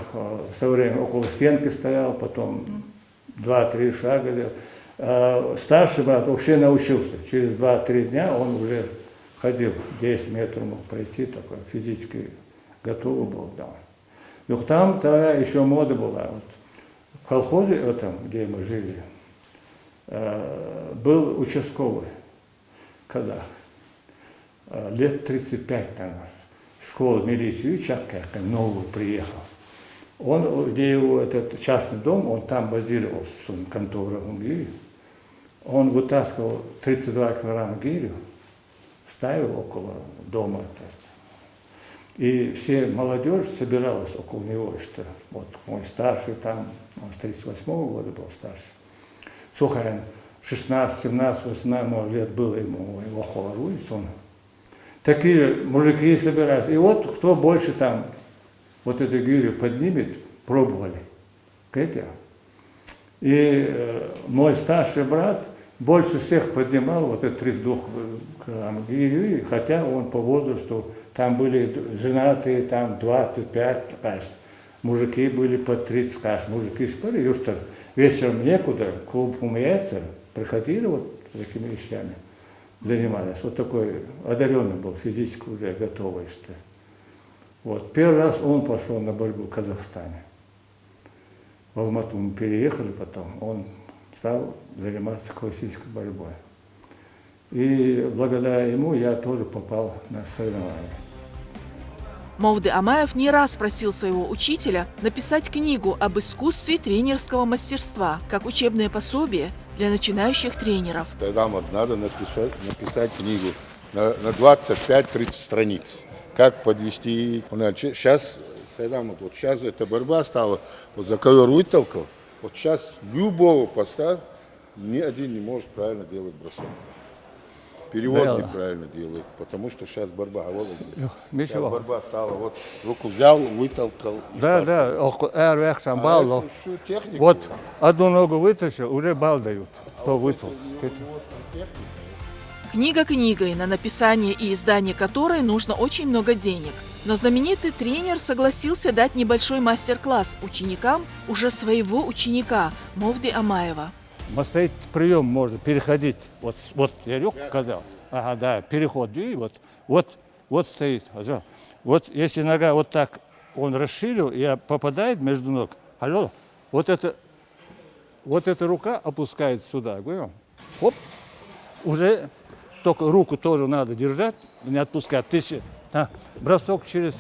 Speaker 3: Со временем около стенки стоял, потом 2-3 шага делал. Старший брат вообще научился. Через 2-3 дня он уже ходил, 10 метров мог пройти, такой физически готовый был. Да. Но там тогда еще мода была. Вот, в колхозе этом, где мы жили, был участковый казах. Лет 35, наверное, школу милицию, человек новый приехал. Он, где его этот частный дом, он там базировался, контора в Унгире. Он вытаскивал 32 килограмма гирю, ставил около дома. И все молодежь собиралась около него, что вот мой старший там, он с 38-го года был старший. Слухай, 16, 17, 18 лет было ему, его холорует он. Такие же мужики собирались. И вот кто больше там вот эту гирю поднимет, пробовали. И мой старший брат больше всех поднимал вот этот 32 килограмм гирю, хотя он по возрасту, там были женатые, там 25, кажется. Мужики были по 30, кажется. Мужики спали, и что вечером некуда, клуб умеется, приходили вот такими вещами, занимались. Вот такой одаренный был, физически уже готовый, что. Вот. Первый раз он пошел на борьбу в Казахстане. В Алмату мы переехали потом, он стал заниматься классической борьбой. И благодаря ему я тоже попал на соревнования.
Speaker 2: Мовды Амаев не раз просил своего учителя написать книгу об искусстве тренерского мастерства, как учебное пособие для начинающих тренеров.
Speaker 8: Тогда вот надо написать книгу на 25-30 страниц. Как подвести. Сейчас, вот сейчас эта борьба стала, вот за ковер вытолкал, вот сейчас любого поставь, ни один не может правильно делать бросок. Перевод
Speaker 3: Да.
Speaker 8: неправильно делает, потому что сейчас борьба. А вот
Speaker 3: Сейчас
Speaker 8: борьба стала, вот руку взял, вытолкал.
Speaker 3: Да, там балл.
Speaker 8: Всю технику.
Speaker 3: Вот одну ногу вытащил, уже балл дают. Кто вытолкал.
Speaker 2: Книга книгой, на написание и издание которой нужно очень много денег. Но знаменитый тренер согласился дать небольшой мастер-класс ученикам уже своего ученика Мовды Амаева.
Speaker 3: Стоит прием можно переходить. Вот я лег, сказал. Ага, да, переход. И вот стоит. Вот если нога вот так он расширил, и попадает между ног. Алло, вот эта рука опускается сюда. Хоп, уже только руку тоже надо держать, не отпускать. Бросок через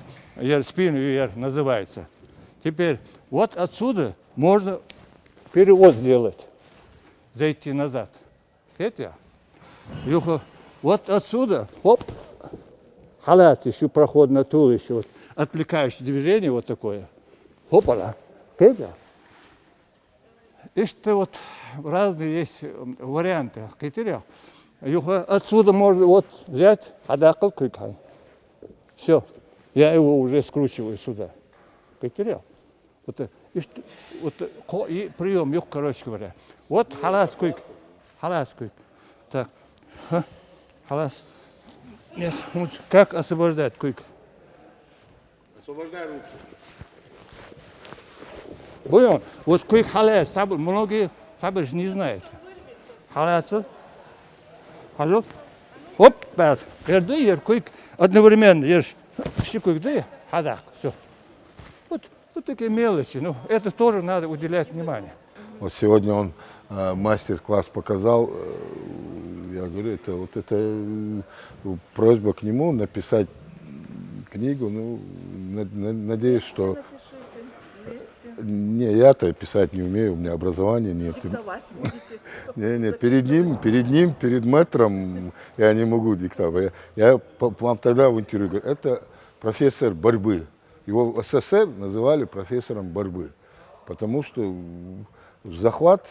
Speaker 3: спину вверх называется. Теперь вот отсюда можно перевод сделать. Зайти назад. Это вот отсюда, хоп, халат, еще проход на туловище, вот, отвлекающее движение вот такое. Хопа-ла. Это. И что вот разные есть варианты. Отсюда можно вот взять, адакал кликай. Все, я его уже скручиваю сюда. Вот и прием yok, короче говоря. Вот халас куйк. Так. Халас. Нет, как освобождать куйк?
Speaker 8: Освобождай руку.
Speaker 3: Понял? Вот куйк халас, многие сабы же не знают. Халас. Алло. Оп, бәр. Ерді, ер куйк. Одновременно ешь. Щекуйк, да? Хадак. Все. Вот такие мелочи. Ну, это тоже надо уделять внимание.
Speaker 8: Вот сегодня он мастер-класс показал. Я говорю, просьба к нему написать книгу. Ну, надеюсь, что... Не, я-то писать не умею, у меня образования нет.
Speaker 2: Диктовать будете?
Speaker 8: Не, перед мэтром я не могу диктовать. Я вам тогда в интервью говорю, это профессор борьбы. Его в СССР называли профессором борьбы, потому что захват,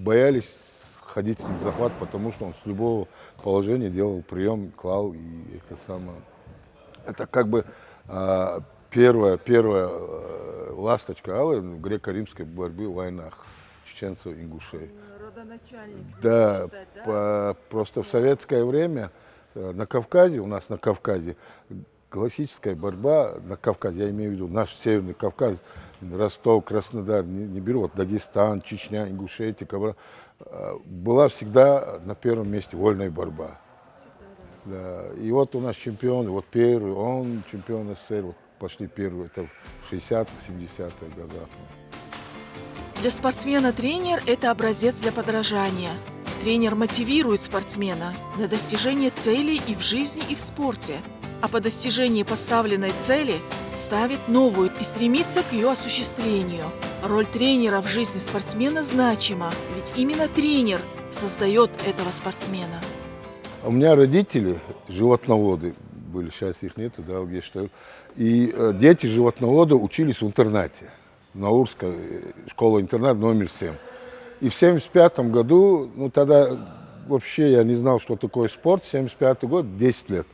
Speaker 8: боялись ходить с ним в захват, потому что он с любого положения делал прием, клал, и это самое. Это как бы первая ласточка алая в греко-римской борьбе в войнах чеченцев и ингушей.
Speaker 2: Родоначальник.
Speaker 8: Да,
Speaker 2: считать, да?
Speaker 8: просто в советское время на Кавказе, у нас на Кавказе, классическая борьба на Кавказе, я имею в виду наш Северный Кавказ, Ростов, Краснодар, не беру, вот Дагестан, Чечня, Ингушетия, была всегда на первом месте вольная борьба. Да. И вот у нас чемпионы, вот первый, он чемпион СССР, вот пошли первые, это в 60-х, 70-х годах.
Speaker 2: Для спортсмена тренер – это образец для подражания. Тренер мотивирует спортсмена на достижение целей и в жизни, и в спорте. А по достижении поставленной цели ставит новую и стремится к ее осуществлению. Роль тренера в жизни спортсмена значима, ведь именно тренер создает этого спортсмена.
Speaker 8: У меня родители животноводы были, сейчас их нету, да, где что. И дети животновода учились в интернате, Наурская школа-интернат номер 7. И в 1975 году, ну тогда вообще я не знал, что такое спорт, 1975 год, 10 лет.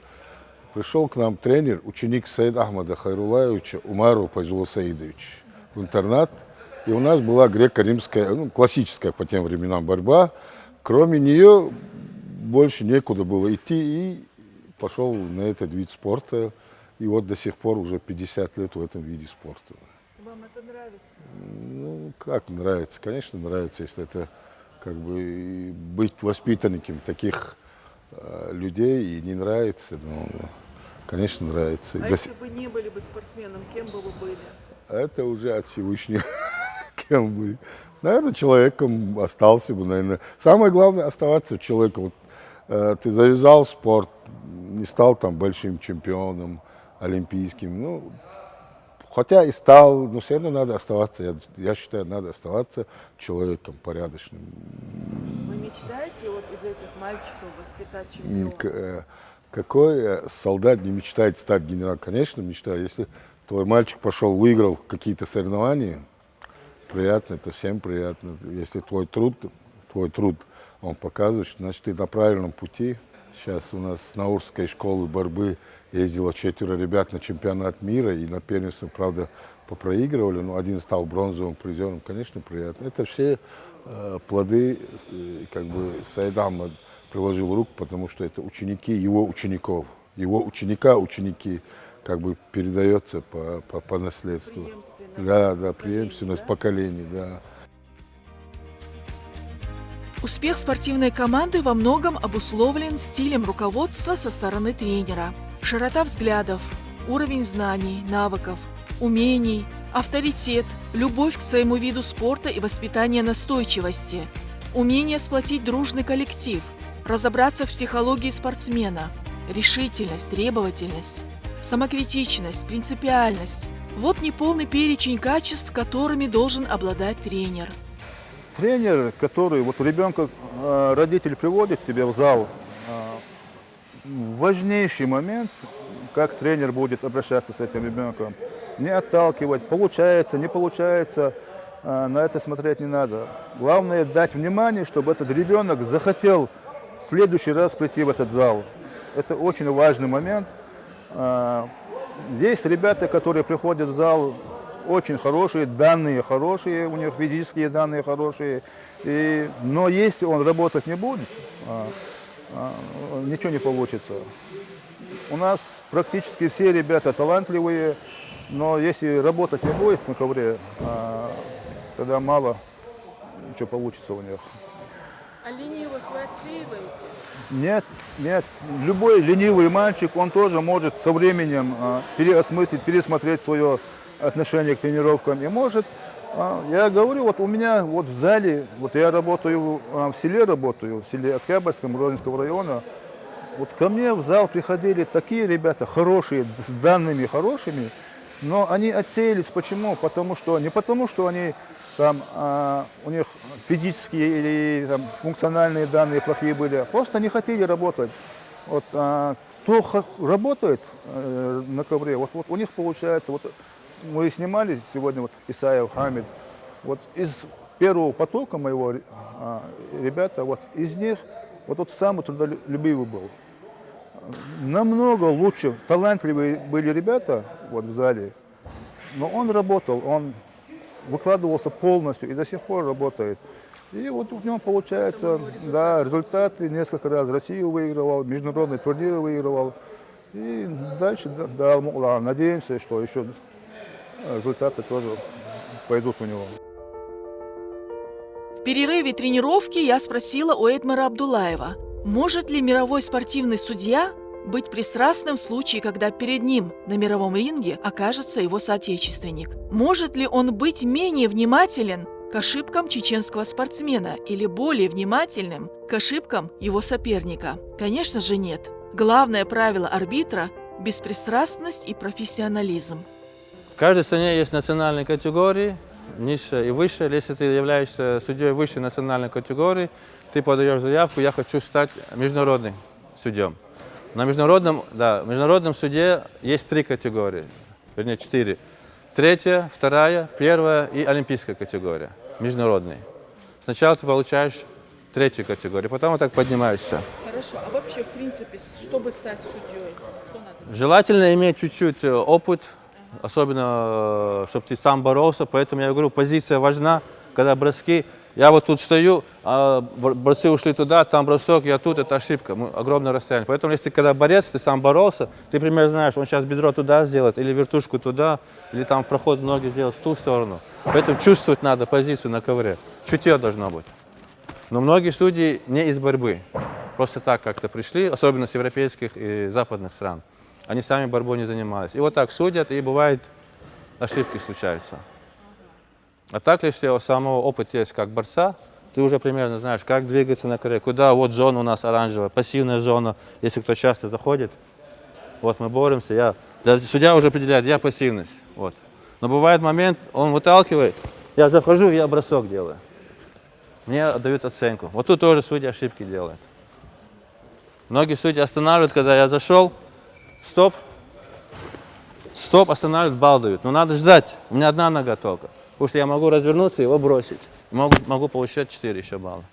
Speaker 8: Пришел к нам тренер, ученик Саида Ахмада Хайрулаевича, Умаров Файзула Саидович, в интернат. И у нас была греко-римская, ну, классическая по тем временам борьба. Кроме нее больше некуда было идти, и пошел на этот вид спорта. И вот до сих пор уже 50 лет в этом виде спорта.
Speaker 2: Вам это нравится?
Speaker 8: Ну, как нравится? Конечно, нравится, если это как бы быть воспитанником таких людей и не нравится, но, конечно, нравится.
Speaker 2: А если бы вы не были бы спортсменом, кем бы вы были?
Speaker 8: Это уже от Всевышнего. Кем бы? Наверное, человеком остался бы, наверное. Самое главное оставаться человеком. Вот, ты завязал спорт, не стал там большим чемпионом олимпийским. Ну, хотя и стал, но все равно надо оставаться. Я считаю, надо оставаться человеком порядочным.
Speaker 2: Вы мечтаете вот из этих мальчиков воспитать чемпиона?
Speaker 8: Какой солдат не мечтает стать генералом? Конечно, мечтаю. Если твой мальчик пошел, выиграл какие-то соревнования, приятно, это всем приятно. Если твой труд, он показывает, значит, ты на правильном пути. Сейчас у нас с Наурской школы борьбы ездило 4 ребят на чемпионат мира, и на первенство, правда, попроигрывали, но один стал бронзовым призером, конечно, приятно. Это все плоды, как бы, Саид Ахмад приложил руку, потому что это ученики его учеников, его ученики, как бы передается по наследству. Да, преемственность поколений, да.
Speaker 2: Успех спортивной команды во многом обусловлен стилем руководства со стороны тренера. Широта взглядов, уровень знаний, навыков, умений, авторитет, любовь к своему виду спорта и воспитание настойчивости, умение сплотить дружный коллектив, разобраться в психологии спортсмена, решительность, требовательность, самокритичность, принципиальность. Вот неполный перечень качеств, которыми должен обладать тренер.
Speaker 9: Тренер, который, вот ребенка, родитель приводит тебя в зал, важнейший момент, как тренер будет обращаться с этим ребенком. Не отталкивать, получается, не получается, на это смотреть не надо. Главное дать внимание, чтобы этот ребенок захотел в следующий раз прийти в этот зал. Это очень важный момент. Есть ребята, которые приходят в зал очень хорошие, данные хорошие, у них физические данные хорошие. Но если он работать не будет, ничего не получится. У нас практически все ребята талантливые, но если работать не будет на ковре, тогда мало что получится у них.
Speaker 2: А ленивых вы отсеиваете?
Speaker 9: Нет, нет. Любой ленивый мальчик, он тоже может со временем переосмыслить, пересмотреть свое отношение к тренировкам. И может, я говорю, вот у меня вот в зале, вот я работаю в селе Октябрьском, Гродненского района. Вот ко мне в зал приходили такие ребята хорошие, с данными хорошими, но они отсеялись. Почему? Не потому, что они там, у них физические или там, функциональные данные плохие были, а просто не хотели работать. Вот, кто работает на ковре, вот у них получается, вот мы снимали сегодня вот Исаев, Хамид, вот из первого потока моего ребята, вот из них вот тот самый трудолюбивый был. Намного лучше, талантливые были ребята вот в зале, но он работал, он выкладывался полностью и до сих пор работает. И вот у него получается, да, результаты, несколько раз Россию выигрывал, международные турниры выигрывал. И дальше, да, надеемся, что еще результаты тоже пойдут у него.
Speaker 2: В перерыве тренировки я спросила у Эдмара Абдулаева, может ли мировой спортивный судья быть пристрастным в случае, когда перед ним на мировом ринге окажется его соотечественник? Может ли он быть менее внимателен к ошибкам чеченского спортсмена или более внимательным к ошибкам его соперника? Конечно же нет. Главное правило арбитра – беспристрастность и профессионализм.
Speaker 4: В каждой стране есть национальные категории, низшая и высшая. Если ты являешься судьей высшей национальной категории, ты подаешь заявку, я хочу стать международным судьем. На международном суде есть 3 категории, вернее 4. 3-я, 2-я, 1-я и олимпийская категория, международные. Сначала ты получаешь 3-ю категорию, потом вот так поднимаешься.
Speaker 2: Хорошо, а вообще, в принципе, чтобы стать судьей, что надо?
Speaker 4: Желательно иметь чуть-чуть опыт, особенно, чтобы ты сам боролся, поэтому я говорю, позиция важна, когда броски. Я вот тут стою, а бросы ушли туда, там бросок, я тут, это ошибка, огромное расстояние. Поэтому если когда борец, ты сам боролся, ты примерно знаешь, он сейчас бедро туда сделает, или вертушку туда, или там проход ноги сделать в ту сторону. Поэтому чувствовать надо позицию на ковре, чутье должно быть. Но многие судьи не из борьбы, просто так как-то пришли, особенно с европейских и западных стран. Они сами борьбой не занимались. И вот так судят, и бывает, ошибки случаются. А так, если у самого опыт есть как борца, ты уже примерно знаешь, как двигаться на ковре, куда, вот зона у нас оранжевая, пассивная зона, если кто часто заходит, вот мы боремся, судья уже определяет, я пассивность, вот. Но бывает момент, он выталкивает, я захожу, я бросок делаю, мне дают оценку. Вот тут тоже судья ошибки делает. Многие судьи останавливают, когда я зашел, стоп, останавливают, балл дают, но надо ждать, у меня одна нога только. Потому что я могу развернуться и его бросить. Могу получать 4 еще балла.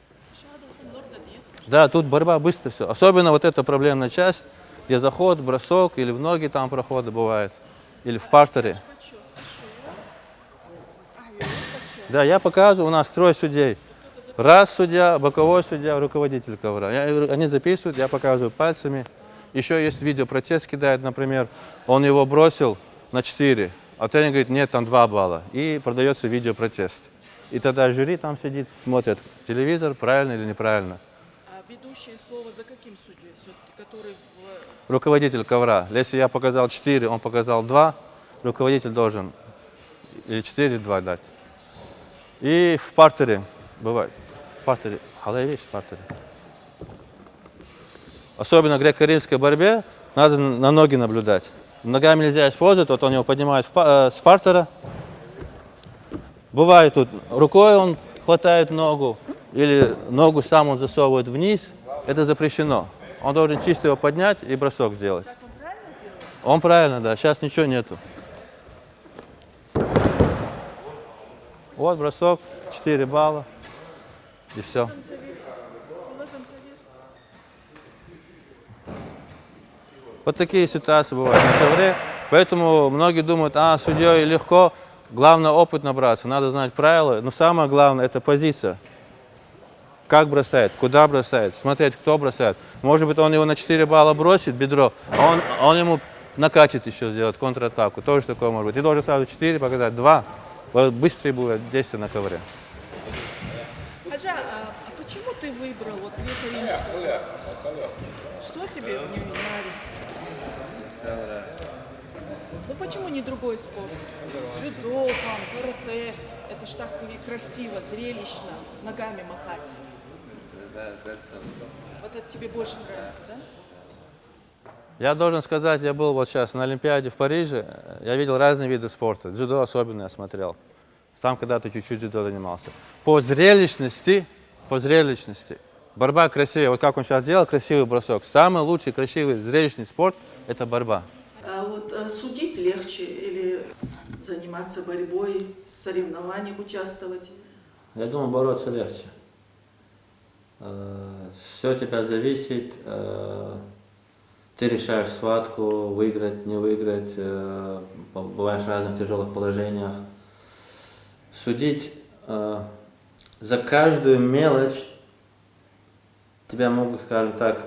Speaker 4: Да, тут борьба быстро все. Особенно вот эта проблемная часть, где заход, бросок, или в ноги там проходы бывают, или в партере. Да, я показываю, у нас 3 судей. Раз судья, боковой судья, руководитель ковра. Они записывают, я показываю пальцами. Еще есть видео, протест кидает, например, он его бросил на 4. А тренер говорит, нет, там 2 балла. И продается видеопротест. И тогда жюри там сидит, смотрит телевизор, правильно или неправильно.
Speaker 2: А ведущее слово за каким судьей все-таки, который
Speaker 4: Руководитель ковра. Если я показал 4, он показал 2, руководитель должен или 4, или 2 дать. И в партере бывает. В партере, халай в партере. Особенно в греко-римской борьбе надо на ноги наблюдать. Ногами нельзя использовать, вот он его поднимает с партера. Бывает тут рукой он хватает ногу, или ногу сам он засовывает вниз. Это запрещено. Он должен чисто его поднять и бросок сделать.
Speaker 2: Сейчас он правильно делает?
Speaker 4: Он правильно, да, сейчас ничего нету. Вот бросок, 4 балла, и все. Вот такие ситуации бывают на ковре. Поэтому многие думают, судьей легко. Главное опыт набраться, надо знать правила, но самое главное это позиция. Как бросает, куда бросает, смотреть, кто бросает. Может быть, он его на 4 балла бросит, бедро, а он ему накатит еще, сделать контратаку. Тоже такое может быть. Ты должен сразу 4 показать, 2. Быстрее будет действие на ковре.
Speaker 2: Хаджа, а почему ты выбрал вот греко-римскую? Что тебе в ней нравится? Ну почему не другой спорт? Дзюдо, там, карате. Это ж так красиво, зрелищно, ногами махать. Вот это тебе больше нравится, да?
Speaker 4: Я должен сказать, я был вот сейчас на Олимпиаде в Париже, я видел разные виды спорта. Дзюдо особенно я смотрел. Сам когда-то чуть-чуть дзюдо занимался. По зрелищности, борьба красивее. Вот как он сейчас делал, красивый бросок. Самый лучший, красивый, зрелищный спорт – это борьба.
Speaker 2: А вот судить легче или заниматься борьбой, в соревнованиях участвовать?
Speaker 10: Я думаю, бороться легче. Все от тебя зависит. Ты решаешь схватку, выиграть, не выиграть. Бываешь в разных тяжелых положениях. Судить за каждую мелочь тебя могут, скажем так,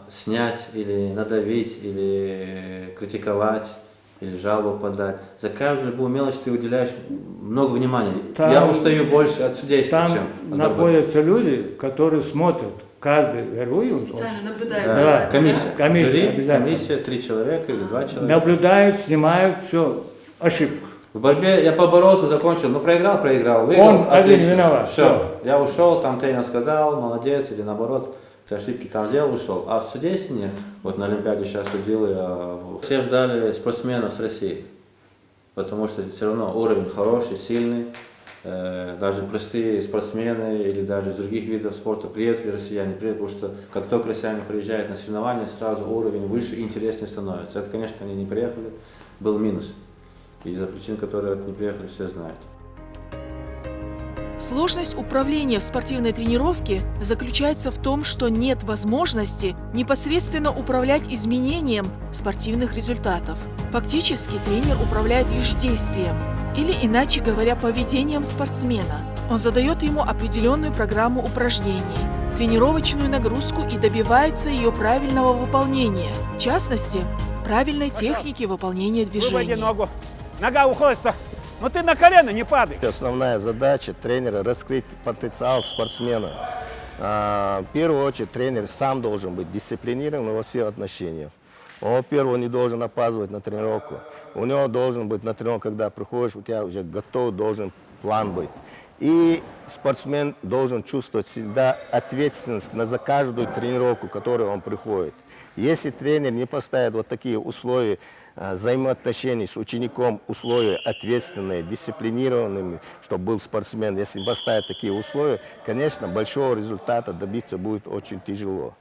Speaker 10: снять или надавить, или критиковать, или жалобу подать. За каждую любую мелочь ты уделяешь много внимания.
Speaker 3: Там,
Speaker 10: я устаю больше от судейства,
Speaker 3: там
Speaker 10: чем от
Speaker 3: находятся люди, которые смотрят каждый игру.
Speaker 2: Специально наблюдают.
Speaker 3: Да,
Speaker 10: комиссия. Жюри,
Speaker 3: обязательно.
Speaker 10: комиссия, 3 человека или 2 человека.
Speaker 3: Наблюдают, снимают, все, ошибку.
Speaker 10: В борьбе я поборолся, закончил, ну проиграл, выиграл.
Speaker 3: Он один виноват.
Speaker 10: Все, я ушел, там тренер сказал, молодец, или наоборот, ты ошибки там сделал, ушел. А в судействе нет. Вот на Олимпиаде сейчас судил я. Все ждали спортсменов с России, потому что все равно уровень хороший, сильный. Даже простые спортсмены или даже из других видов спорта приехали россияне, потому что как только россияне приезжают на соревнования, сразу уровень выше и интереснее становится. Это, конечно, они не приехали, был минус. И из-за причин, которые не приехали, все знают.
Speaker 2: Сложность управления в спортивной тренировке заключается в том, что нет возможности непосредственно управлять изменением спортивных результатов. Фактически тренер управляет лишь действием, или, иначе говоря, поведением спортсмена. Он задает ему определенную программу упражнений, тренировочную нагрузку и добивается ее правильного выполнения, в частности, правильной техники выполнения движений.
Speaker 11: Ногу. Нога уходит, но ты на колено не падай.
Speaker 6: Основная задача тренера – раскрыть потенциал спортсмена. В первую очередь тренер сам должен быть дисциплинирован во всех отношениях. Он, во-первых, не должен опаздывать на тренировку. У него должен быть на тренировку, когда приходишь, у тебя уже готов должен план быть. И спортсмен должен чувствовать всегда ответственность за каждую тренировку, которую он приходит. Если тренер не поставит вот такие условия взаимоотношений с учеником, условия ответственные, дисциплинированными, чтобы был спортсмен, если поставить такие условия, конечно, большого результата добиться будет очень тяжело.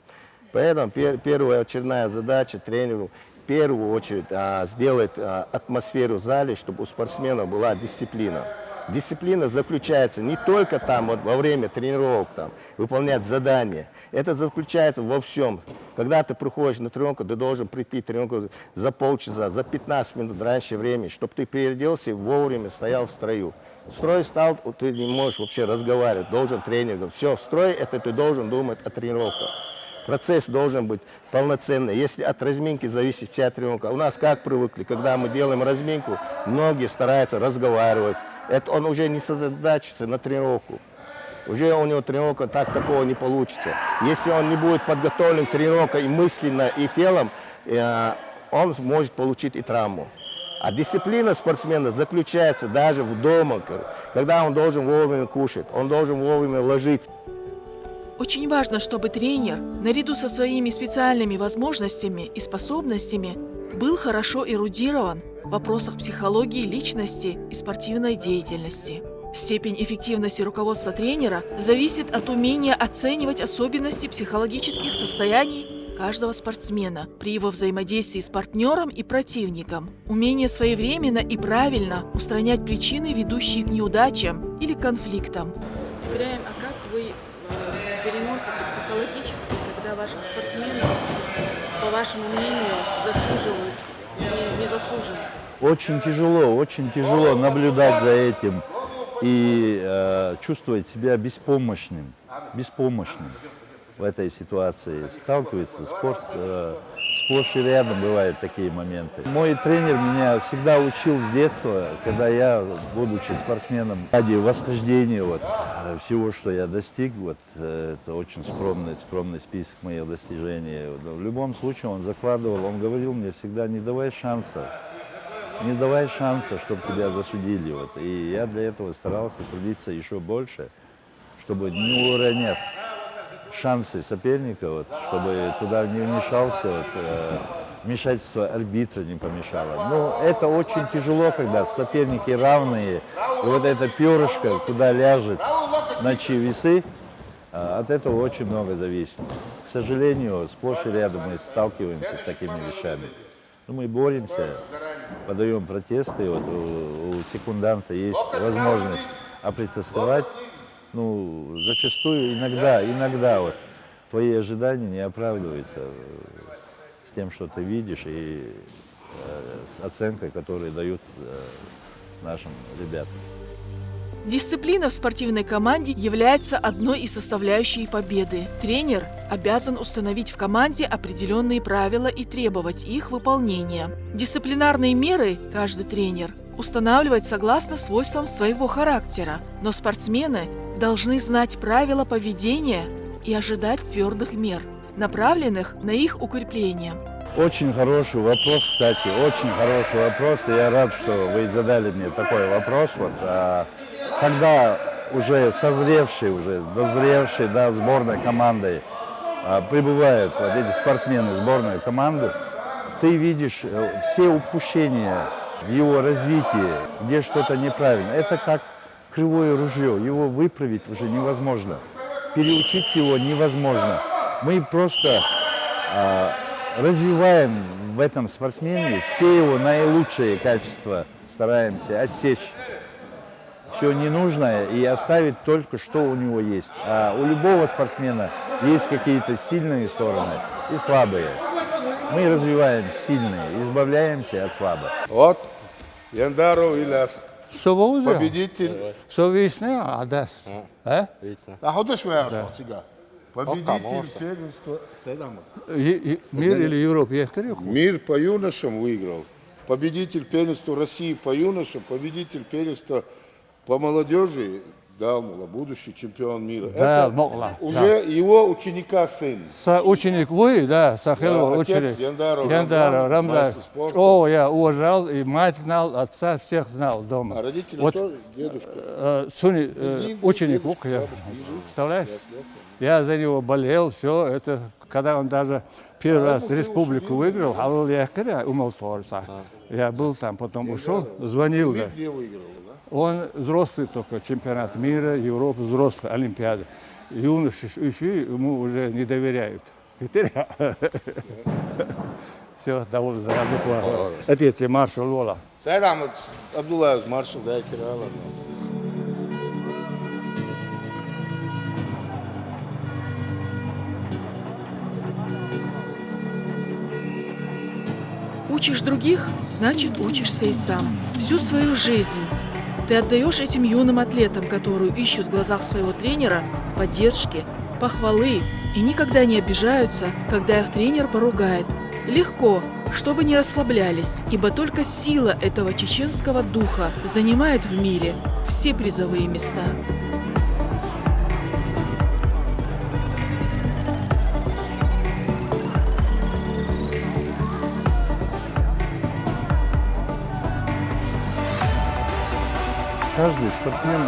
Speaker 6: Поэтому первая очередная задача тренеру в первую очередь сделать атмосферу в зале, чтобы у спортсмена была дисциплина. Дисциплина заключается не только там вот, во время тренировок выполнять задания. Это заключается во всем. Когда ты приходишь на тренировку, ты должен прийти тренировку за полчаса, за 15 минут раньше времени, чтобы ты переоделся и вовремя стоял в строю. В строй стал, ты не можешь вообще разговаривать, должен тренер говорить. Все, в строй это ты должен думать о тренировках. Процесс должен быть полноценный. Если от разминки зависит вся тренировка. У нас как привыкли, когда мы делаем разминку, многие стараются разговаривать. Это он уже не сосредотачивается на тренировку. Уже у него тренировка такого не получится. Если он не будет подготовлен к тренировке и мысленно, и телом, он может получить и травму. А дисциплина спортсмена заключается даже в дома, когда он должен вовремя кушать, он должен вовремя ложиться.
Speaker 2: Очень важно, чтобы тренер, наряду со своими специальными возможностями и способностями, был хорошо эрудирован в вопросах психологии личности и спортивной деятельности. Степень эффективности руководства тренера зависит от умения оценивать особенности психологических состояний каждого спортсмена при его взаимодействии с партнером и противником, умение своевременно и правильно устранять причины, ведущие к неудачам или конфликтам. Ибраим, а как вы переносите психологически, когда ваших спортсменов, по вашему мнению, заслуживают незаслуженно?
Speaker 7: очень тяжело наблюдать за этим и чувствовать себя беспомощным в этой ситуации. Сталкивается спорт, сплошь и рядом бывают такие моменты. Мой тренер меня всегда учил с детства, когда я, будучи спортсменом, ради восхождения всего, что я достиг, это очень скромный список моих достижений. В любом случае он закладывал, он говорил мне всегда: не давай шанса, чтобы тебя засудили. И я для этого старался трудиться еще больше, чтобы не уронять шансы соперника, чтобы туда не вмешался, вмешательство арбитра не помешало. Но это очень тяжело, когда соперники равные, и это перышко, куда ляжет на чьи весы, от этого очень много зависит. К сожалению, сплошь и рядом мы сталкиваемся с такими вещами. Но мы боремся, подаем протесты, у секунданта есть возможность опротестовать. Зачастую, иногда твои ожидания не оправдываются с тем, что ты видишь, и с оценкой, которую дают нашим ребятам.
Speaker 2: Дисциплина в спортивной команде является одной из составляющих победы. Тренер обязан установить в команде определенные правила и требовать их выполнения. Дисциплинарные меры каждый тренер устанавливает согласно свойствам своего характера, но спортсмены должны знать правила поведения и ожидать твердых мер, направленных на их укрепление.
Speaker 7: Очень хороший вопрос, кстати, очень хороший вопрос. И я рад, что вы задали мне такой вопрос. Когда уже созревшие, дозревшие сборной командой прибывают эти спортсмены в сборную команду, ты видишь все упущения в его развитии, где что-то неправильно. Это как кривое ружье, его выправить уже невозможно, переучить его невозможно. Мы просто развиваем в этом спортсмене все его наилучшие качества, стараемся отсечь все ненужное и оставить только, что у него есть. А у любого спортсмена есть какие-то сильные стороны и слабые. Мы развиваем сильные, избавляемся от слабых.
Speaker 8: Яндару Иляс. Победитель. Победитель первенства.
Speaker 3: Мир или Европа?
Speaker 8: Мир по юношам выиграл. Победитель первенства России по юношам, победитель первенства по молодежи, будущий чемпион мира.
Speaker 3: Да,
Speaker 8: это уже его ученика сын.
Speaker 3: Ученик вы, Сахилов, ученик. Яндаров, Рамлаев. Я уважал, и мать знал, отца всех знал дома.
Speaker 8: А родители тоже, дедушка?
Speaker 3: Ученик, представляешь? Я за него болел, все это, когда он даже первый раз республику выиграл, я был там, потом ушел, звонил.
Speaker 8: Где выиграл?
Speaker 3: Он взрослый только, чемпионат мира, Европы, взрослый, Олимпиада. Юноши ему уже не доверяют. Все, довольно заработало. Это тебе маршал Вола.
Speaker 8: Сайдам Абдуллаев, маршал, Кирилла.
Speaker 2: Учишь других, значит, учишься и сам. Всю свою жизнь ты отдаешь этим юным атлетам, которые ищут в глазах своего тренера поддержки, похвалы и никогда не обижаются, когда их тренер поругает. Легко, чтобы не расслаблялись, ибо только сила этого чеченского духа занимает в мире все призовые места.
Speaker 7: Каждый спортсмен,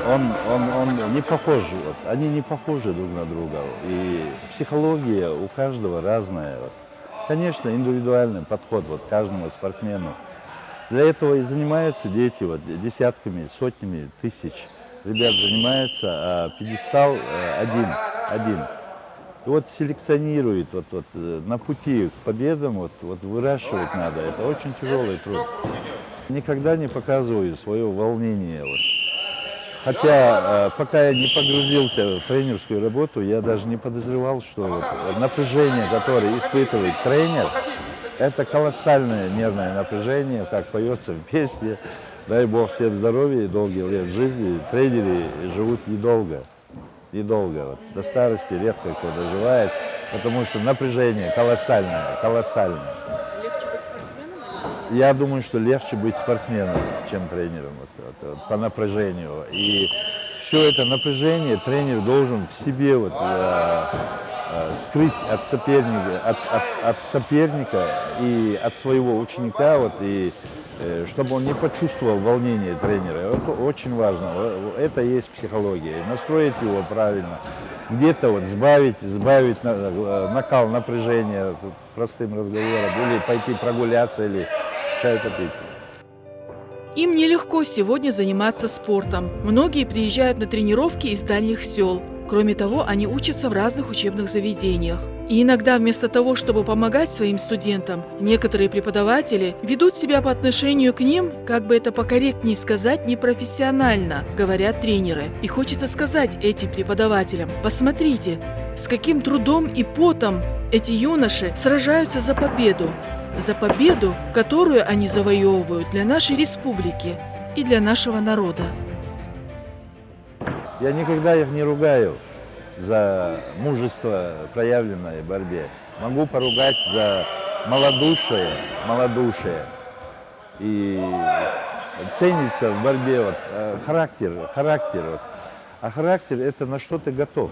Speaker 7: он не похож, они не похожи друг на друга. И психология у каждого разная. Конечно, индивидуальный подход к каждому спортсмену. Для этого и занимаются дети десятками, сотнями тысяч ребят занимаются, а пьедестал один. И селекционирует, на пути к победам, выращивать надо. Это очень тяжелый труд. Никогда не показываю свое волнение. Хотя, пока я не погрузился в тренерскую работу, я даже не подозревал, что напряжение, которое испытывает тренер, Это колоссальное нервное напряжение, как поется в песне. Дай Бог всем здоровья и долгих лет жизни. Тренеры живут недолго. Недолго. Вот. До старости редко кто доживает, потому что напряжение колоссальное, колоссальное.
Speaker 2: Легче быть спортсменом?
Speaker 7: Я думаю, что легче быть спортсменом, чем тренером по напряжению. И все это напряжение тренер должен в себе скрыть от соперника и от своего ученика, и чтобы он не почувствовал волнение тренера. Это очень важно. Это и есть психология. Настроить его правильно. Где-то сбавить накал напряжения простым разговором, или пойти прогуляться, или чай попить.
Speaker 2: Им нелегко сегодня заниматься спортом. Многие приезжают на тренировки из дальних сел. Кроме того, они учатся в разных учебных заведениях. И иногда вместо того, чтобы помогать своим студентам, некоторые преподаватели ведут себя по отношению к ним, как бы это покорректнее сказать, непрофессионально, говорят тренеры. И хочется сказать этим преподавателям: посмотрите, с каким трудом и потом эти юноши сражаются за победу, которую они завоевывают для нашей республики и для нашего народа.
Speaker 7: Я никогда их не ругаю за мужество, проявленное в борьбе. Могу поругать за малодушие. И ценится в борьбе характер. А характер – это на что ты готов.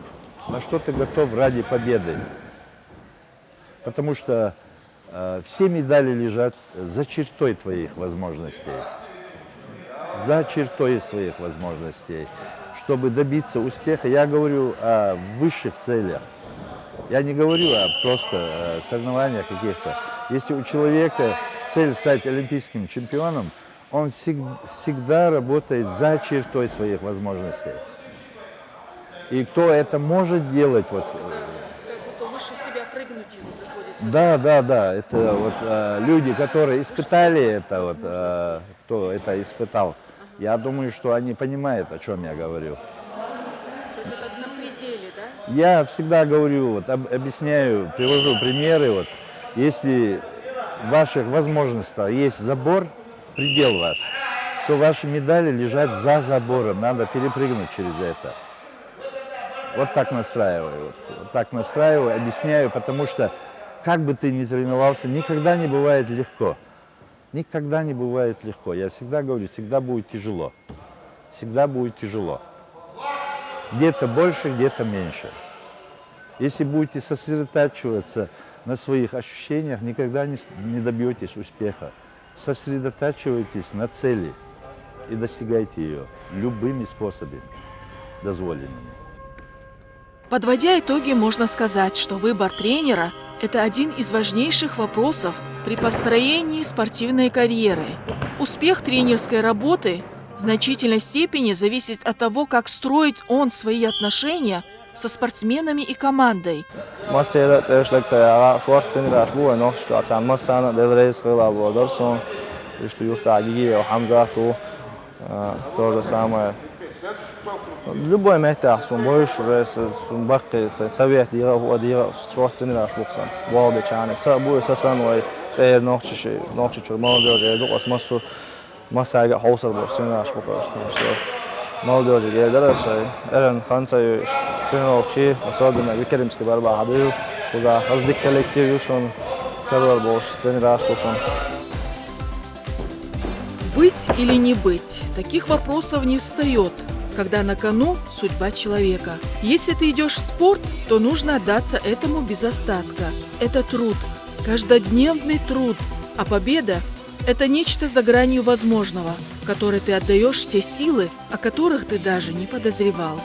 Speaker 7: На что ты готов ради победы. Потому что все медали лежат за чертой твоих возможностей. За чертой своих возможностей. Чтобы добиться успеха, я говорю о высших целях. Я не говорю о просто соревнованиях каких-то. Если у человека цель стать олимпийским чемпионом, он всегда работает за чертой своих возможностей. И кто это может делать,
Speaker 2: Как будто выше себя прыгнуть приходится.
Speaker 7: Да. Это люди, которые испытали это, кто это испытал. Я думаю, что они понимают, о чем я говорю.
Speaker 2: То есть это на пределе, да?
Speaker 7: Я всегда говорю, объясняю, привожу примеры. Если в ваших возможностях есть забор, предел ваш, то ваши медали лежат за забором, надо перепрыгнуть через это. Вот так настраиваю, объясняю, потому что как бы ты ни тренировался, никогда не бывает легко. Никогда не бывает легко. Я всегда говорю, всегда будет тяжело. Всегда будет тяжело. Где-то больше, где-то меньше. Если будете сосредотачиваться на своих ощущениях, никогда не добьетесь успеха. Сосредотачивайтесь на цели и достигайте ее любыми способами, дозволенными.
Speaker 2: Подводя итоги, можно сказать, что выбор тренера – это один из важнейших вопросов при построении спортивной карьеры. Успех тренерской работы в значительной степени зависит от того, как строит он свои отношения со спортсменами и командой.
Speaker 5: То же самое. Любой мектах, больше бахты, совет дира, спортсмены боксом, волны чаны, собой сосаной, цей ночи молодежи, докос массу массага хаусар спортсмены боксом. Молодежи герои, эрен Франция, тренировки, особенно викеримский борьба, был, куда разлик коллектив юшон, который был тренер боксом.
Speaker 2: Быть или не быть, таких вопросов не встает, когда на кону судьба человека. Если ты идешь в спорт, то нужно отдаться этому без остатка. Это труд, каждодневный труд, а победа – это нечто за гранью возможного, в которой ты отдаешь те силы, о которых ты даже не подозревал.